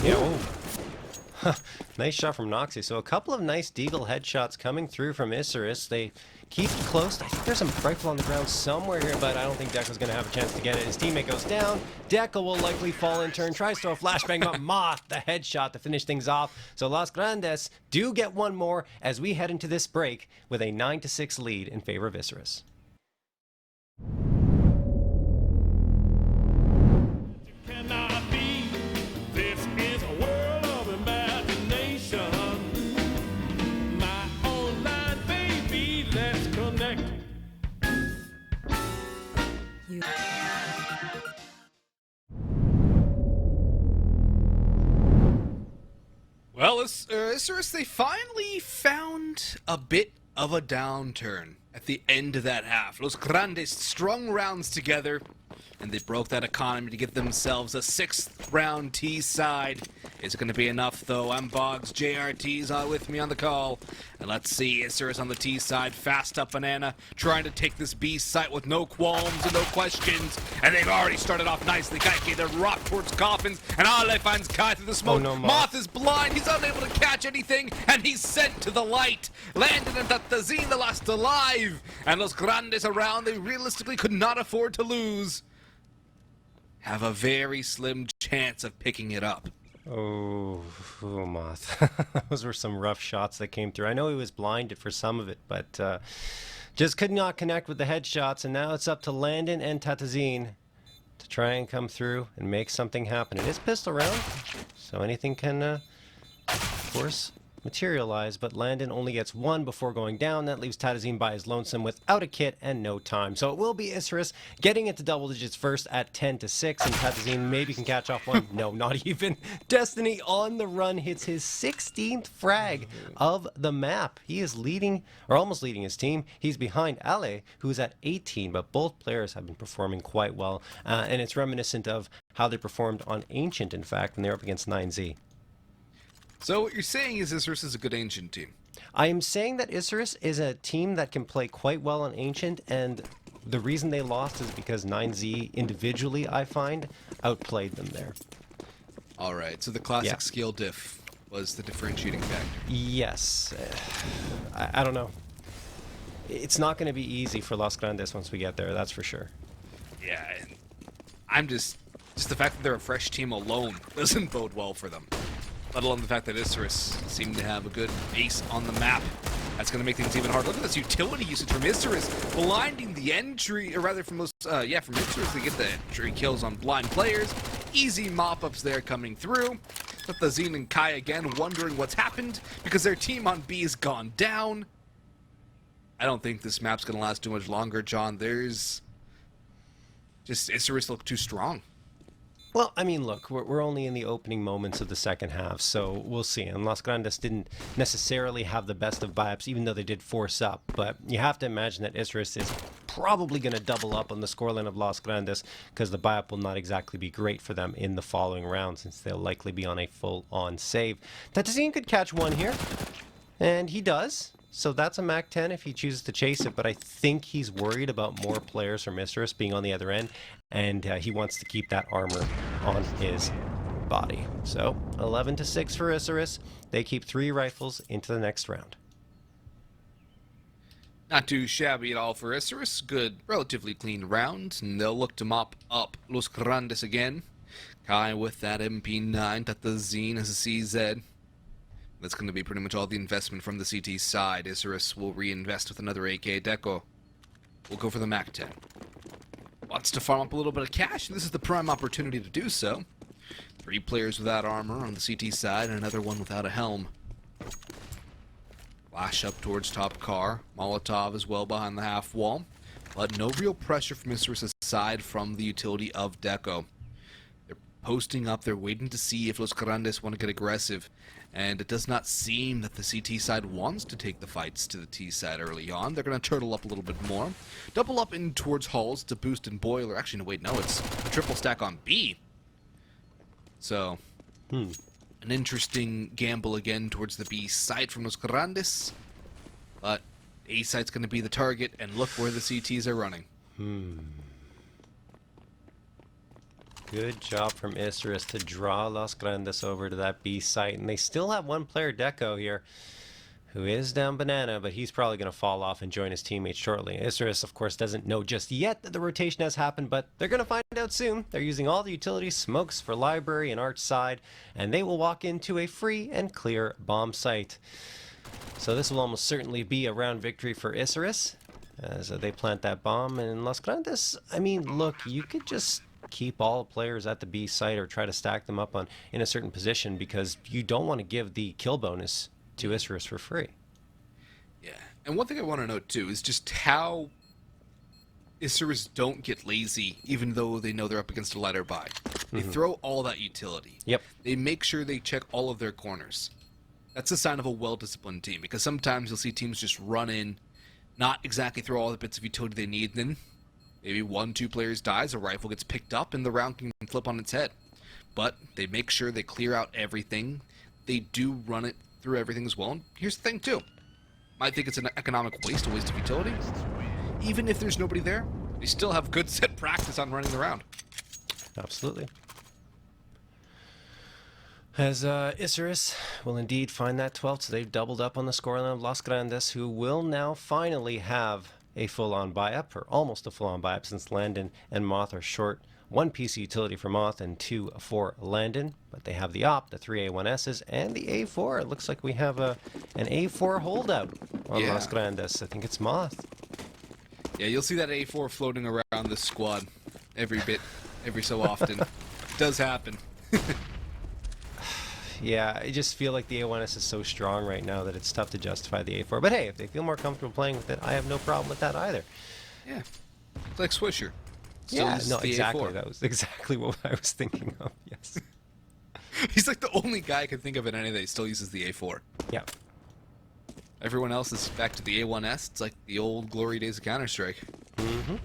Yeah, oh. Nice shot from Noxy. So a couple of nice deagle headshots coming through from Isurus. They keep it close. I think there's some rifle on the ground somewhere here, but I don't think Deco's going to have a chance to get it. His teammate goes down. Deco will likely fall in turn. Tries to throw a flashbang, but Moth, the headshot to finish things off. So Los Grandes do get one more as we head into this break with a 9-6 lead in favor of Isurus. Cannot be. This is a world of imagination. My online baby, let's connect. Well, Isurus, they finally found a bit of a downturn at the end of that half. Los Grandes strung rounds together, and they broke that economy to get themselves a 6th round T side. Is it going to be enough, though? I'm Boggs. JRT's with me on the call. And let's see, Isurus on the T side, fast up Banana, trying to take this B site with no qualms and no questions. And they've already started off nicely. Kaike, they're rocked towards coffins, and Ale finds Kai through the smoke. Oh, no, Moth is blind. He's unable to catch anything, and he's sent to the light. Landon and Tatazine, the last alive. And Los Grandes around, they realistically could not afford to lose. Have a very slim chance of picking it up. Oh, Moth. Those were some rough shots that came through. I know he was blinded for some of it, but just could not connect with the headshots. And now it's up to Landon and Tatazine to try and come through and make something happen. It is pistol round, so anything can, of course, materialize, but Landon only gets one before going down. That leaves Tatazine by his lonesome without a kit and no time. So it will be Isurus getting into double digits first at 10-6, and Tatazine maybe can catch off one. No, not even. Destiny on the run hits his 16th frag of the map. He is leading, or almost leading his team. He's behind Ale, who's at 18, but both players have been performing quite well, and it's reminiscent of how they performed on Ancient, in fact, when they're up against 9Z. So what you're saying is Isurus is a good Ancient team. I am saying that Isurus is a team that can play quite well on Ancient, and the reason they lost is because 9Z individually, I find, outplayed them there. All right, so the classic skill diff was the differentiating factor. Yes. I don't know. It's not going to be easy for Los Grandes once we get there, that's for sure. Yeah, and I'm just the fact that they're a fresh team alone doesn't bode well for them. Let alone the fact that Isurus seemed to have a good base on the map. That's going to make things even harder. Look at this utility usage from Isurus, blinding the entry, or rather from from Isurus to get the entry kills on blind players. Easy mop-ups there coming through. But the Zine and Kai again wondering what's happened because their team on B has gone down. I don't think this map's going to last too much longer, John. There's just Isurus look too strong. Well, I mean, look, we're only in the opening moments of the second half, so we'll see. And Los Grandes didn't necessarily have the best of vibes, even though they did force up. But you have to imagine that Isurus is probably going to double up on the scoreline of Los Grandes, because the buy-up will not exactly be great for them in the following round, since they'll likely be on a full-on save. Tatazine could catch one here, and he does. So that's a Mac 10 if he chooses to chase it, but I think he's worried about more players from Isurus being on the other end, and he wants to keep that armor on his body. So 11-6 for Isurus. They keep 3 rifles into the next round. Not too shabby at all for Isurus. Good, relatively clean round, and they'll look to mop up Los Grandes again. Kai with that MP9, Tatazine has a CZ. That's going to be pretty much all the investment from the CT side. Isurus will reinvest with another AK Deco. We'll go for the Mac 10. Wants to farm up a little bit of cash, and this is the prime opportunity to do so. 3 players without armor on the CT side, and another one without a helm. Flash up towards top car. Molotov as well behind the half wall. But no real pressure from Isurus aside from the utility of Deco. They're posting up, they're waiting to see if Los Grandes want to get aggressive. And it does not seem that the CT side wants to take the fights to the T side early on. They're going to turtle up a little bit more. Double up in towards halls to boost in boiler. Actually, no, wait, no, it's a triple stack on B. So, an interesting gamble again towards the B side from Los Grandes. But A side's going to be the target, and look where the CTs are running. Good job from Isurus to draw Los Grandes over to that B site. And they still have one player, Deco, here, who is down banana, but he's probably going to fall off and join his teammates shortly. Isurus, of course, doesn't know just yet that the rotation has happened, but they're going to find out soon. They're using all the utilities, smokes for library and arch side, and they will walk into a free and clear bomb site. So this will almost certainly be a round victory for Isurus as they plant that bomb. And Los Grandes, I mean, look, you could just keep all the players at the B site or try to stack them up in a certain position, because you don't want to give the kill bonus to Isurus for free. Yeah, and one thing I want to note too is just how Isurus don't get lazy even though they know they're up against a lighter buy. They throw all that utility. Yep. They make sure they check all of their corners. That's a sign of a well-disciplined team, because sometimes you'll see teams just run in, not exactly throw all the bits of utility they need, and then maybe 1-2 players dies, a rifle gets picked up, and the round can flip on its head. But they make sure they clear out everything. They do run it through everything as well. And here's the thing, too. Might think it's an economic waste, a waste of utility. Even if there's nobody there, they still have good set practice on running the round. Absolutely. As Isurus will indeed find that 12th, so they've doubled up on the scoreline of Los Grandes, who will now finally have a full-on buy-up, or almost a full-on buy-up, since Landon and Moth are short one piece of utility for Moth and 2 for Landon. But they have the AWP, the 3 A1Ss, and the A4. It looks like we have an A4 holdout on Los Grandes. I think it's Moth. Yeah, you'll see that A4 floating around this squad every so often. It does happen. Yeah, I just feel like the A1S is so strong right now that it's tough to justify the A4. But hey, if they feel more comfortable playing with it, I have no problem with that either. Yeah, it's like Swisher. Still Yeah, uses no, the exactly. A4. That was exactly what I was thinking of. Yes. He's like the only guy I can think of in any that still uses the A4. Yeah. Everyone else is back to the A1S. It's like the old glory days of Counter-Strike. Mm-hmm.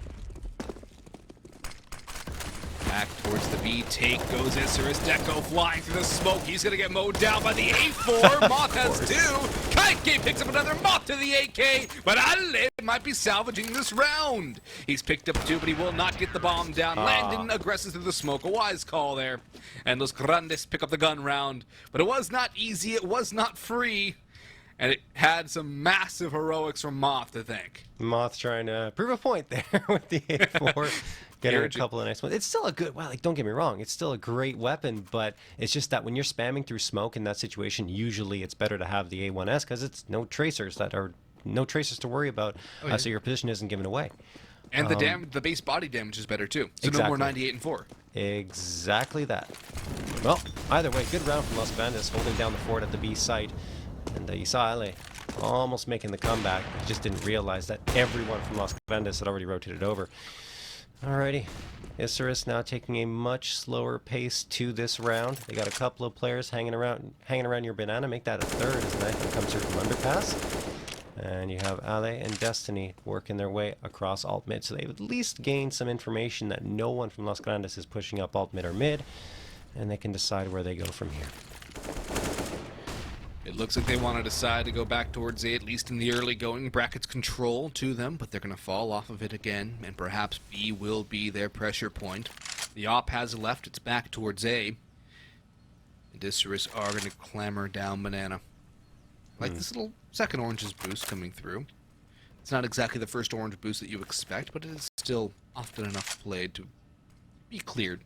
Back towards the B. Take goes Isurus. Deco flying through the smoke. He's going to get mowed down by the A4. Moth has 2. Kaike picks up another Moth to the AK. But Ale might be salvaging this round. He's picked up 2, but he will not get the bomb down. Landon aggresses through the smoke. A wise call there. And Los Grandes pick up the gun round. But it was not easy. It was not free. And it had some massive heroics from Moth to thank. Moth trying to prove a point there with the A4. Getting a couple of nice ones. It's still a good, well, like, don't get me wrong, it's still a great weapon, but it's just that when you're spamming through smoke in that situation, usually it's better to have the A1S because it's no tracers to worry about, so your position isn't given away. And the base body damage is better too. So exactly. No more 98 and 4. Exactly that. Well, either way, good round from Los Grandes holding down the fort at the B site. And you saw Ale almost making the comeback. He just didn't realize that everyone from Los Grandes had already rotated over. Alrighty, Isurus now taking a much slower pace to this round. They got a couple of players hanging around your banana. Make that a third as Nathan comes through from underpass. And you have Ale and Destiny working their way across alt mid. So they've at least gained some information that no one from Los Grandes is pushing up alt mid or mid. And they can decide where they go from here. It looks like they want to decide to go back towards A, at least in the early going. Brackets control to them, but they're going to fall off of it again, and perhaps B will be their pressure point. The AWP has left, it's back towards A. And Isurus are going to clamber down banana. I like this little second orange's boost coming through. It's not exactly the first orange boost that you expect, but it is still often enough played to be cleared.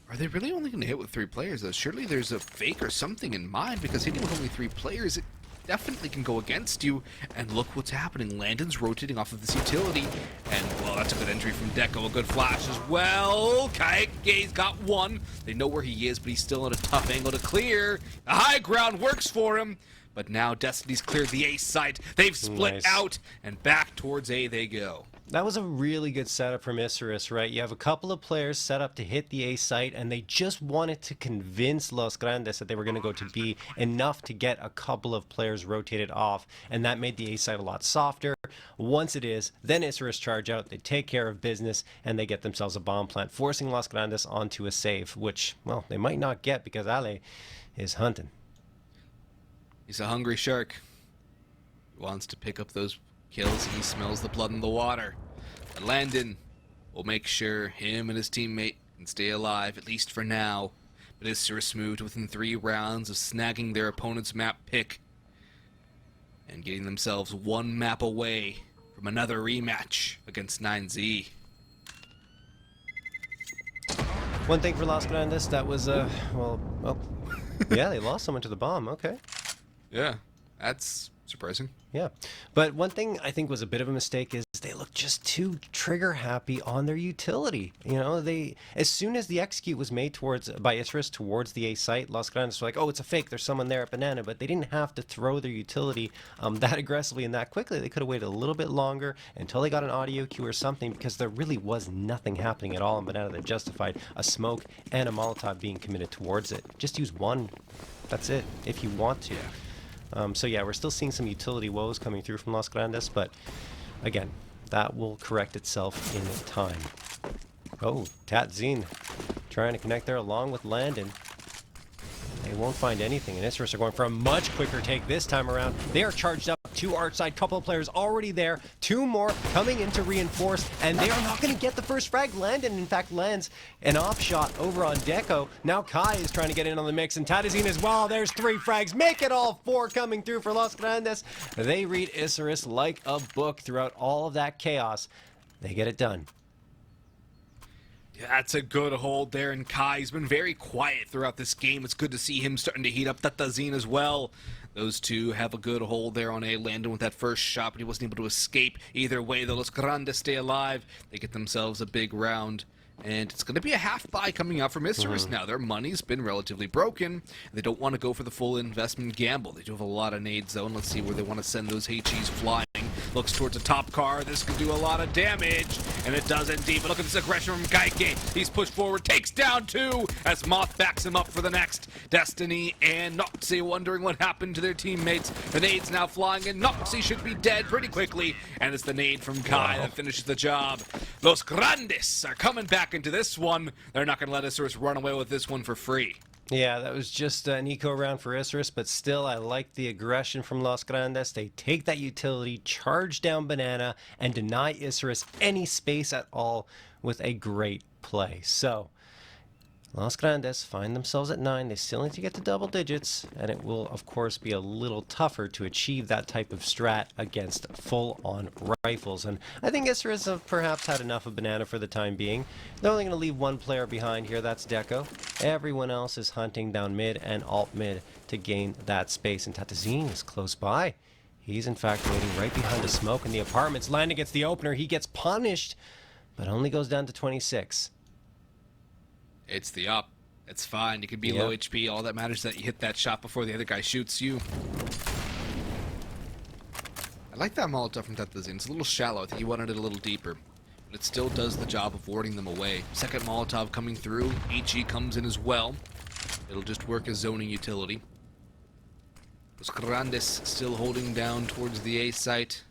Are they really only going to hit with 3 players, though? Surely there's a fake or something in mind, because hitting with only 3 players, it definitely can go against you. And look what's happening. Landon's rotating off of this utility. And, well, that's a good entry from Deco. A good flash as well. Kaike's got 1. They know where he is, but he's still at a tough angle to clear. The high ground works for him. But now Destiny's cleared the A site. They've split out, and back towards A they go. That was a really good setup from Isurus, right? You have a couple of players set up to hit the A site, and they just wanted to convince Los Grandes that they were going to go to B enough to get a couple of players rotated off, and that made the A site a lot softer. Once it is, then Isurus charge out, they take care of business, and they get themselves a bomb plant, forcing Los Grandes onto a save, which, well, they might not get because Ale is hunting. He's a hungry shark. He wants to pick up those kills. He smells the blood in the water. But Landon will make sure him and his teammate can stay alive, at least for now. But Isurus moved within 3 rounds of snagging their opponent's map pick and getting themselves 1 map away from another rematch against 9Z. One thing for Los Grandes, that was, well, yeah, they lost someone to the bomb, okay. Yeah, that's surprising. Yeah, but one thing I think was a bit of a mistake is they looked just too trigger happy on their utility. You know, as soon as the execute was made by Isurus towards the A site, Los Grandes were like, oh, it's a fake, there's someone there at banana, but they didn't have to throw their utility that aggressively and that quickly. They could have waited a little bit longer until they got an audio cue or something, because there really was nothing happening at all in banana that justified a smoke and a Molotov being committed towards it. Just use one, that's it, if you want to. So yeah, we're still seeing some utility woes coming through from Los Grandes, but again, that will correct itself in time. Oh, Tatzine trying to connect there along with Landon. They won't find anything, and Isurus are going for a much quicker take this time around. They are charged up to art side, couple of players already there, 2 more coming in to reinforce, and they are not going to get the first frag. Landon, in fact, lands an off shot over on Deco. Now Kai is trying to get in on the mix, and Tadazine as well. There's 3 frags, make it all 4 coming through for Los Grandes. They read Isurus like a book throughout all of that chaos. They get it done. Yeah, that's a good hold there, and Kai's been very quiet throughout this game. It's good to see him starting to heat up Tatazine as well. Those two have a good hold there on A. Landon with that first shot, but he wasn't able to escape. Either way, the Los Grandes stay alive. They get themselves a big round. And it's going to be a half buy coming out from Isurus now. Their money's been relatively broken. They don't want to go for the full investment gamble. They do have a lot of nades, though, and let's see where they want to send those HEs flying. Looks towards the top car. This could do a lot of damage, and it does indeed. But look at this aggression from Gaike. He's pushed forward, takes down two, as Moth backs him up for the next. Destiny and Noxie wondering what happened to their teammates. The nades now flying, and Noxie should be dead pretty quickly, and it's the nade from Kai that finishes the job. Los Grandes are coming back into this one. They're not going to let Isurus run away with this one for free. Yeah, that was just an eco round for Isurus, but still, I like the aggression from Los Grandes. They take that utility, charge down Banana, and deny Isurus any space at all with a great play. So, Los Grandes find themselves at 9. They still need to get to double digits, and it will, of course, be a little tougher to achieve that type of strat against full-on rifles. And I think Isurus have perhaps had enough of Banana for the time being. They're only going to leave one player behind here, that's Deco. Everyone else is hunting down mid and alt mid to gain that space, and Tatazine is close by. He's, in fact, waiting right behind the smoke in the apartments. Landon gets the opener. He gets punished, but only goes down to 26. It's the up. It's fine. You can be low HP. All that matters is that you hit that shot before the other guy shoots you. I like that Molotov from Tatazine. It's a little shallow. I think he wanted it a little deeper. But it still does the job of warding them away. Second Molotov coming through. HE comes in as well. It'll just work as zoning utility. Los Grandes still holding down towards the A site.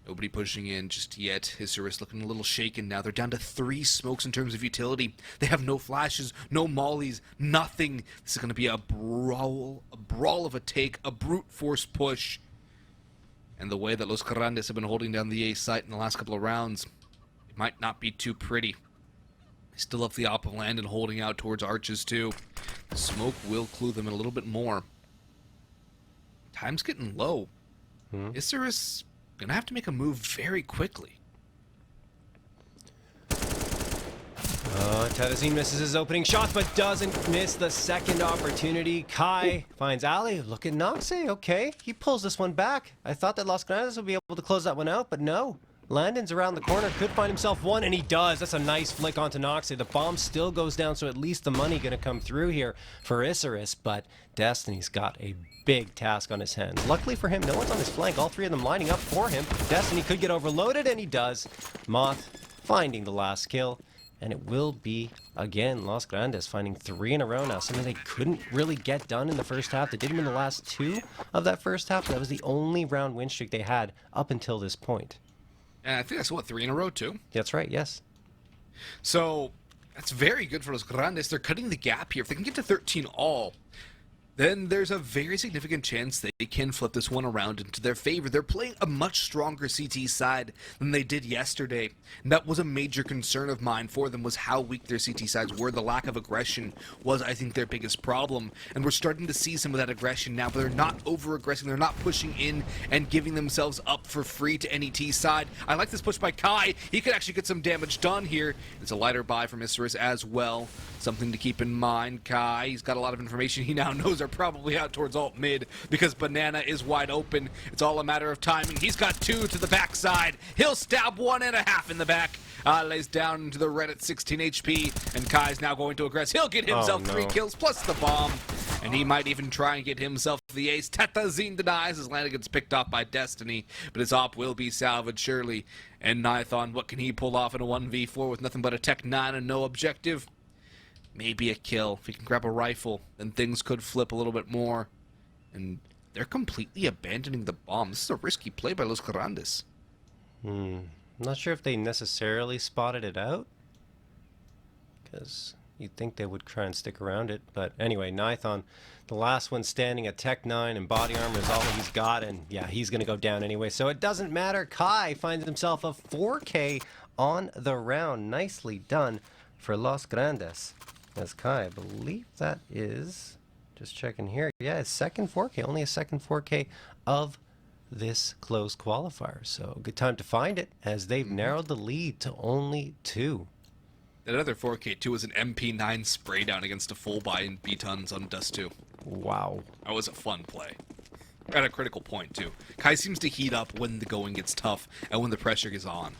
Nobody pushing in just yet. Isurus looking a little shaken now. They're down to 3 smokes in terms of utility. They have no flashes, no mollies, nothing. This is going to be a brawl of a take, a brute force push. And the way that Los Grandes have been holding down the A site in the last couple of rounds, it might not be too pretty. They still have the op of land and holding out towards arches too. The smoke will clue them in a little bit more. Time's getting low. Isurus gonna have to make a move very quickly. Tatazine misses his opening shot, but doesn't miss the second opportunity. Kai finds Ali. Look at Noxie. Okay, he pulls this one back. I thought that Los Grandes would be able to close that one out, but no. Landon's around the corner, could find himself one, and he does. That's a nice flick onto Noxie. The bomb still goes down, so at least the money going to come through here for Isurus, but Destiny's got a big task on his hands. Luckily for him, no one's on his flank. All 3 of them lining up for him. Destiny could get overloaded, and he does. Moth finding the last kill, and it will be, again, Los Grandes finding 3 in a row now. Something they couldn't really get done in the first half. They did them in the last 2 of that first half. That was the only round win streak they had up until this point. And I think that's, what, 3 in a row, too? That's right, yes. So, that's very good for Los Grandes. They're cutting the gap here. If they can get to 13 all, then there's a very significant chance they can flip this one around into their favor. They're playing a much stronger CT side than they did yesterday. And that was a major concern of mine for them, was how weak their CT sides were. The lack of aggression was, I think, their biggest problem. And we're starting to see some of that aggression now, but they're not over-aggressing. They're not pushing in and giving themselves up for free to any T side. I like this push by Kai. He could actually get some damage done here. It's a lighter buy from Isurus as well. Something to keep in mind. Kai, he's got a lot of information he now knows are probably out towards alt mid because Banana is wide open. It's all a matter of timing. He's got 2 to the backside. He'll stab 1.5 in the back. Lays down into the red at 16 HP, and Kai's now going to aggress. He'll get himself 3 kills plus the bomb, and he might even try and get himself the ace. Tatazine denies as Landon gets picked off by Destiny, but his op will be salvaged surely. And Nithon, what can he pull off in a 1v4 with nothing but a Tech 9 and no objective? Maybe a kill. If he can grab a rifle, then things could flip a little bit more. And they're completely abandoning the bomb. This is a risky play by Los Grandes. I'm not sure if they necessarily spotted it out, because you'd think they would try and stick around it. But anyway, Nithon, the last one standing at Tech 9, and body armor is all he's got, and yeah, he's going to go down anyway. So it doesn't matter. Kai finds himself a 4K on the round. Nicely done for Los Grandes. As Kai, I believe that is, just checking here, yeah, his second 4K, only a second 4K of this close qualifier. So good time to find it, as they've narrowed the lead to only 2. That other 4K2 was an MP9 spray down against a full buy in B-tons on Dust 2. Wow. That was a fun play. At a critical point, too. Kai seems to heat up when the going gets tough and when the pressure is on.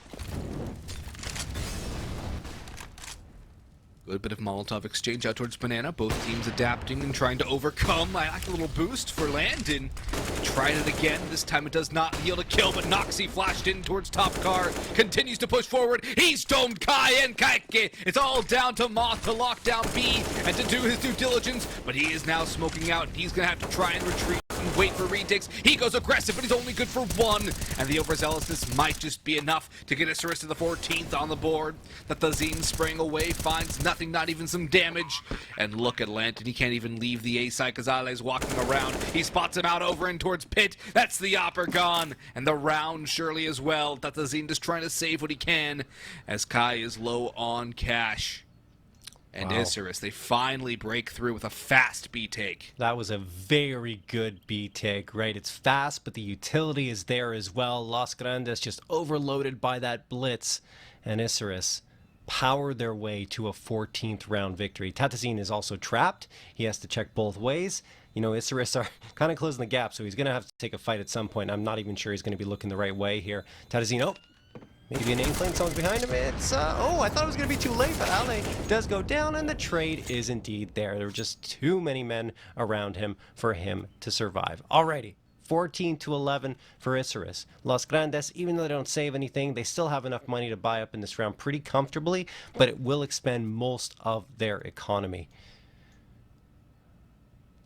Good bit of Molotov exchange out towards Banana. Both teams adapting and trying to overcome. I like a little boost for Landon. He tried it again. This time it does not yield a kill, but Noxie flashed in towards top car. Continues to push forward. He's domed Kai and Kaike. It's all down to Moth to lock down B and to do his due diligence, but he is now smoking out. He's going to have to try and retreat and wait for retakes. He goes aggressive, but he's only good for 1, and the overzealousness might just be enough to get Isurus to the 14th on the board. That the Zine spraying away finds nothing, not even some damage. And look at Lanton, he can't even leave the A side because Ale's walking around. He spots him out over and towards Pit. That's the Opper gone, and the round surely as well. That the Zine just trying to save what he can as Kai is low on cash. And Wow. Isurus, they finally break through with a fast B take. That was a very good B take, right? It's fast, but the utility is there as well. Los Grandes just overloaded by that blitz, and Isurus powered their way to a 14th round victory. Tatazine is also trapped. He has to check both ways. You know, Isurus are kind of closing the gap, so he's going to have to take a fight at some point. I'm not even sure he's going to be looking the right way here. Tatazine, oh, maybe an inkling, someone's behind him. It's, oh, I thought it was going to be too late, but Ale does go down, and the trade is indeed there. There were just too many men around him for him to survive. Alrighty, 14-11 for Isurus. Los Grandes, even though they don't save anything, they still have enough money to buy up in this round pretty comfortably, but it will expend most of their economy.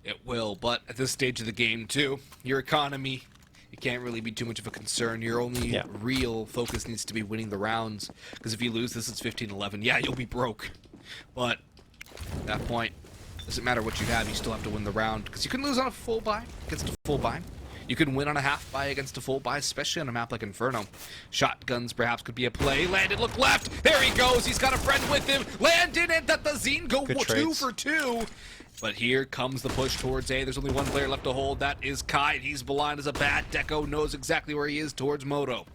It will, but at this stage of the game, too, your economy, it can't really be too much of a concern. Your only real focus needs to be winning the rounds, because if you lose this, it's 15-11. Yeah, you'll be broke, but at that point, doesn't matter what you have, you still have to win the round, because you can lose on a full buy against a full buy. You can win on a half buy against a full buy, especially on a map like Inferno. Shotguns perhaps could be a play. Landon, look left. There he goes. He's got a friend with him. Landon and the Zine go Good 2 trades. for 2. But here comes the push towards A. There's only one player left to hold. That is Kai. He's blind as a bat. Deco knows exactly where he is towards Moto.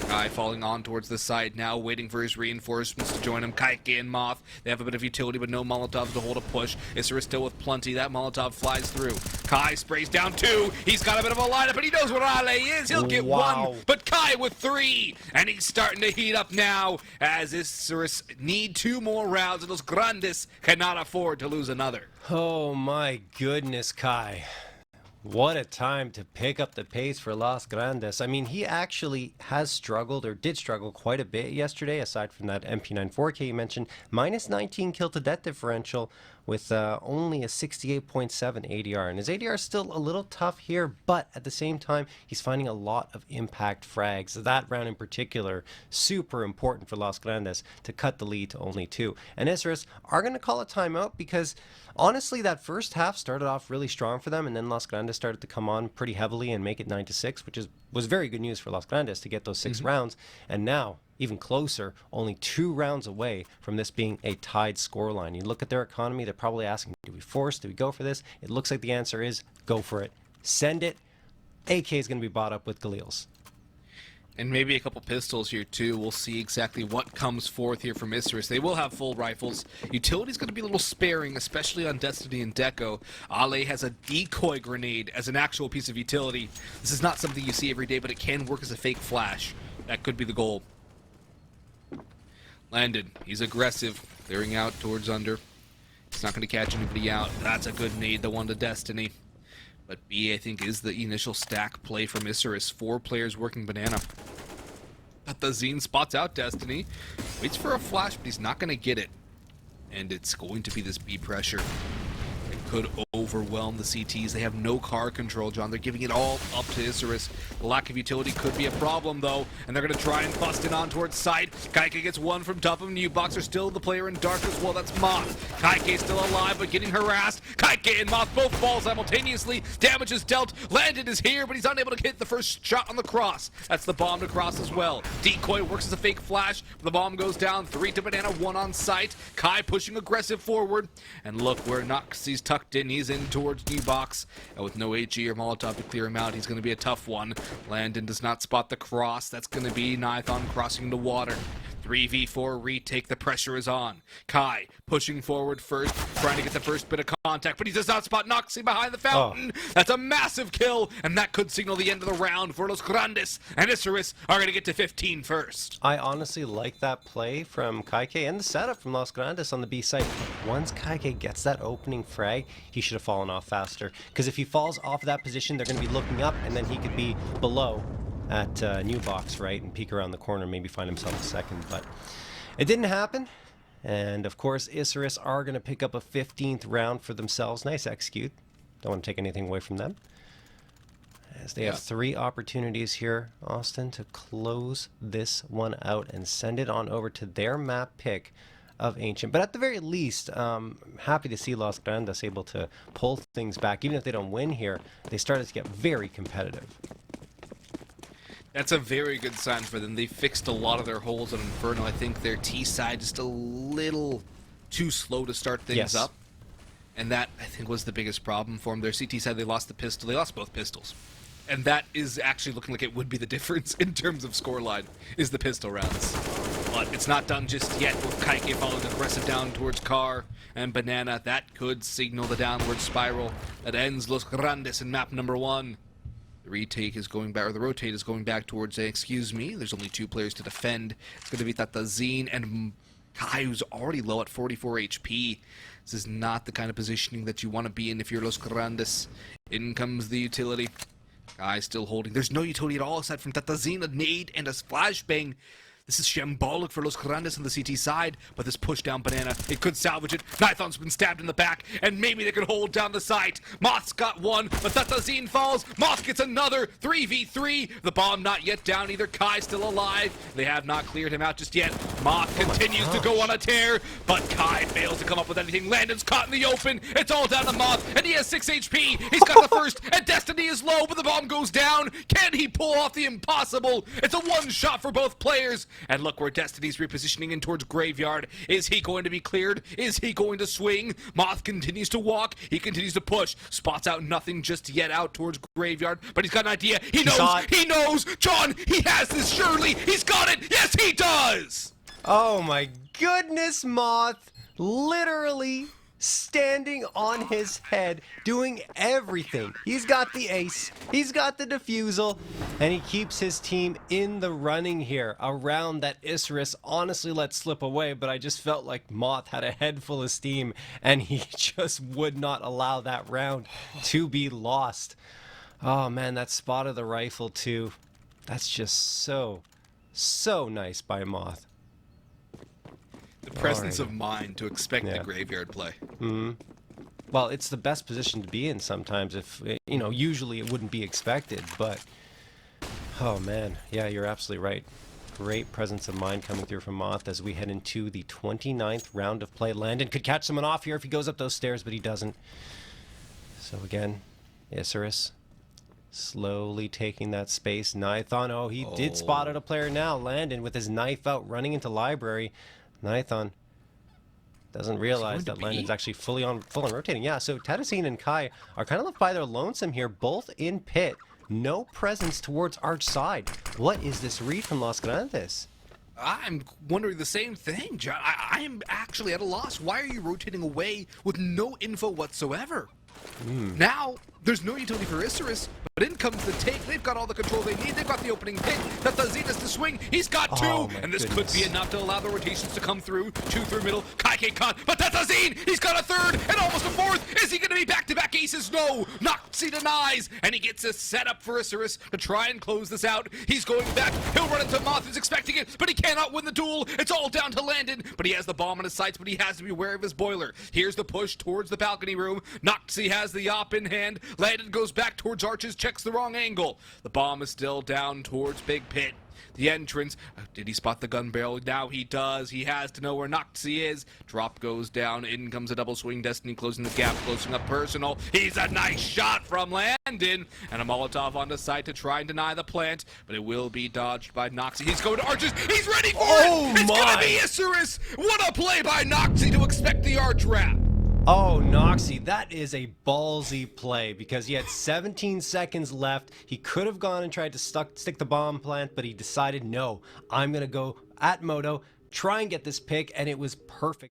Kai falling on towards the side now, waiting for his reinforcements to join him. Kaike and Moth, they have a bit of utility, but no Molotovs to hold a push. Isurus still with plenty. That Molotov flies through. Kai sprays down 2. He's got a bit of a lineup, but he knows what Ale is. He'll get 1, but Kai with 3. And he's starting to heat up now as Isurus need 2 more rounds, and Los Grandes cannot afford to lose another. Oh my goodness, Kai. What a time to pick up the pace for Los Grandes. I mean, he actually has struggled, or did struggle quite a bit yesterday, aside from that MP9 4K you mentioned. Minus 19 kill to death differential with only a 68.7 ADR. And his ADR is still a little tough here, but at the same time, he's finding a lot of impact frags. That round in particular, super important for Los Grandes to cut the lead to only 2. And Isurus are going to call a timeout because honestly, that first half started off really strong for them, and then Los Grandes started to come on pretty heavily and make it 9-6, which was very good news for Los Grandes to get those 6 rounds. And now, even closer, only 2 rounds away from this being a tied scoreline. You look at their economy, they're probably asking, do we force? Do we go for this? It looks like the answer is go for it. Send it. AK is going to be bought up with Galil's. And maybe a couple pistols here too. We'll see exactly what comes forth here from Isurus. They will have full rifles. Utility's going to be a little sparing, especially on Destiny and Deco. Ale has a decoy grenade as an actual piece of utility. This is not something you see every day, but it can work as a fake flash. That could be the goal. Landon, he's aggressive, clearing out towards under. He's not going to catch anybody out. That's a good nade, the one to Destiny. But B, I think, is the initial stack play from Isurus. 4 players working Banana. But the Zine spots out Destiny. Waits for a flash, but he's not going to get it. And it's going to be this B pressure. It could overwhelm the CTs. They have no car control, John. They're giving it all up to Isurus. The lack of utility could be a problem, though. And they're going to try and bust it on towards side. Kaike gets 1 from top of him. Boxer still the player in dark as well. That's Moth. Kaike still alive, but getting harassed. Kaike and Moth both fall simultaneously. Damage is dealt. Landon is here, but he's unable to hit the first shot on the cross. That's the bomb to cross as well. Decoy works as a fake flash. The bomb goes down. 3 to Banana, 1 on site. Kai pushing aggressive forward. And look where Noxie's tucked tucked in. He's in towards new box. And with no HE or Molotov to clear him out, he's going to be a tough one. Landon does not spot the cross. That's going to be Nithon crossing the water. 3v4 retake, the pressure is on. Kai pushing forward first, trying to get the first bit of contact, but he does not spot Noxy behind the fountain. That's a massive kill, and that could signal the end of the round for Los Grandes, and Isurus are going to get to 15 first. I honestly like that play from Kaike and the setup from Los Grandes on the B side. Once Kaike gets that opening frag, he should have fallen off faster, because if he falls off that position, they're going to be looking up, and then he could be below at new box, right, and peek around the corner, maybe find himself a second, but it didn't happen. And of course, Isurus are going to pick up a 15th round for themselves. Nice execute. Don't want to take anything away from them, as they have 3 opportunities here, Austin, to close this one out and send it on over to their map pick of Ancient. But at the very least, happy to see Los Grandes able to pull things back. Even if they don't win here, they started to get very competitive. That's a very good sign for them. They fixed a lot of their holes on Inferno. I think their T side just a little too slow to start things up. And that, I think, was the biggest problem for them. Their CT side, they lost the pistol. They lost both pistols. And that is actually looking like it would be the difference in terms of scoreline, is the pistol rounds. But it's not done just yet, with Kaike following aggressive down towards Car and Banana. That could signal the downward spiral that ends Los Grandes in map number 1. The retake is going back, or the rotate is going back towards, excuse me, there's only 2 players to defend. It's going to be Tatazine and Kai, who's already low at 44 HP. This is not the kind of positioning that you want to be in if you're Los Grandes. In comes the utility. Kai still holding. There's no utility at all aside from Tatazine, a nade, and a flashbang. This is shambolic for Los Grandes on the CT side, but this push down Banana, it could salvage it. Nithon's been stabbed in the back, and maybe they can hold down the site. Moth's got one, but Tatazine falls. Moth gets another 3v3. The bomb not yet down either. Kai still alive. They have not cleared him out just yet. Moth continues to go on a tear, but Kai fails to come up with anything. Landon's caught in the open. It's all down to Moth, and he has 6 HP. He's got the first, and Destiny is low, but the bomb goes down. Can he pull off the impossible? It's a one-shot for both players. And look where Destiny's repositioning in towards Graveyard. Is he going to be cleared? Is he going to swing? Moth continues to walk. He continues to push. Spots out nothing just yet out towards Graveyard, but he's got an idea. He knows. He knows. John, he has this surely. He's got it. Yes, he does. Oh my goodness, Moth. Literally standing on his head, doing everything. He's got the ace, he's got the defusal, and he keeps his team in the running here. A round that Isurus honestly let slip away, but I just felt like Moth had a head full of steam, and he just would not allow that round to be lost. Oh man, that spot of the rifle too. That's just so nice by Moth. The presence of mind to expect the Graveyard play. Well, it's the best position to be in sometimes. If you know, usually it wouldn't be expected, but oh man, yeah, you're absolutely right. Great presence of mind coming through from Moth as we head into the 29th round of play. Landon could catch someone off here if he goes up those stairs, but he doesn't. So again, Isurus slowly taking that space. Nithon, oh, he did spot out a player now. Landon with his knife out, running into library. Nithon doesn't realize that Landon's actually full on rotating. Yeah, so Tatazine and Kai are kind of left by their lonesome here, both in pit. No presence towards Arch side. What is this read from Los Grandes? I'm wondering the same thing, John. I am actually at a loss. Why are you rotating away with no info whatsoever? Now, there's no utility for Isurus, but in comes the take. They've got all the control they need. They've got the opening pick. Tatazine is to swing. He's got 2, and this could be enough to allow the rotations to come through. 2 through middle. Kaike caught, but Tatazine, he's got a 3rd and almost a 4th. Is he going to be back-to-back aces? No. Noxy denies, and he gets a setup for Isurus to try and close this out. He's going back. He'll run into Moth, who's expecting it, but he cannot win the duel. It's all down to Landon, but he has the bomb on his sights, but he has to be aware of his boiler. Here's the push towards the balcony room. Noxy has the op in hand. Landon goes back towards Arches, checks the wrong angle. The bomb is still down towards Big Pit. The entrance. Did he spot the gun barrel? Now he does. He has to know where Noxy is. Drop goes down. In comes a double swing. Destiny closing the gap, closing up personal. He's a nice shot from Landon. And a Molotov on the site to try and deny the plant, but it will be dodged by Noxy. He's going to Arches. He's ready for it. It's going to be Isurus. What a play by Noxy to expect the arch wrap. Oh, Noxie, that is a ballsy play because he had 17 seconds left. He could have gone and tried to stick the bomb plant, but he decided, no, I'm going to go at Moto, try and get this pick, and it was perfect.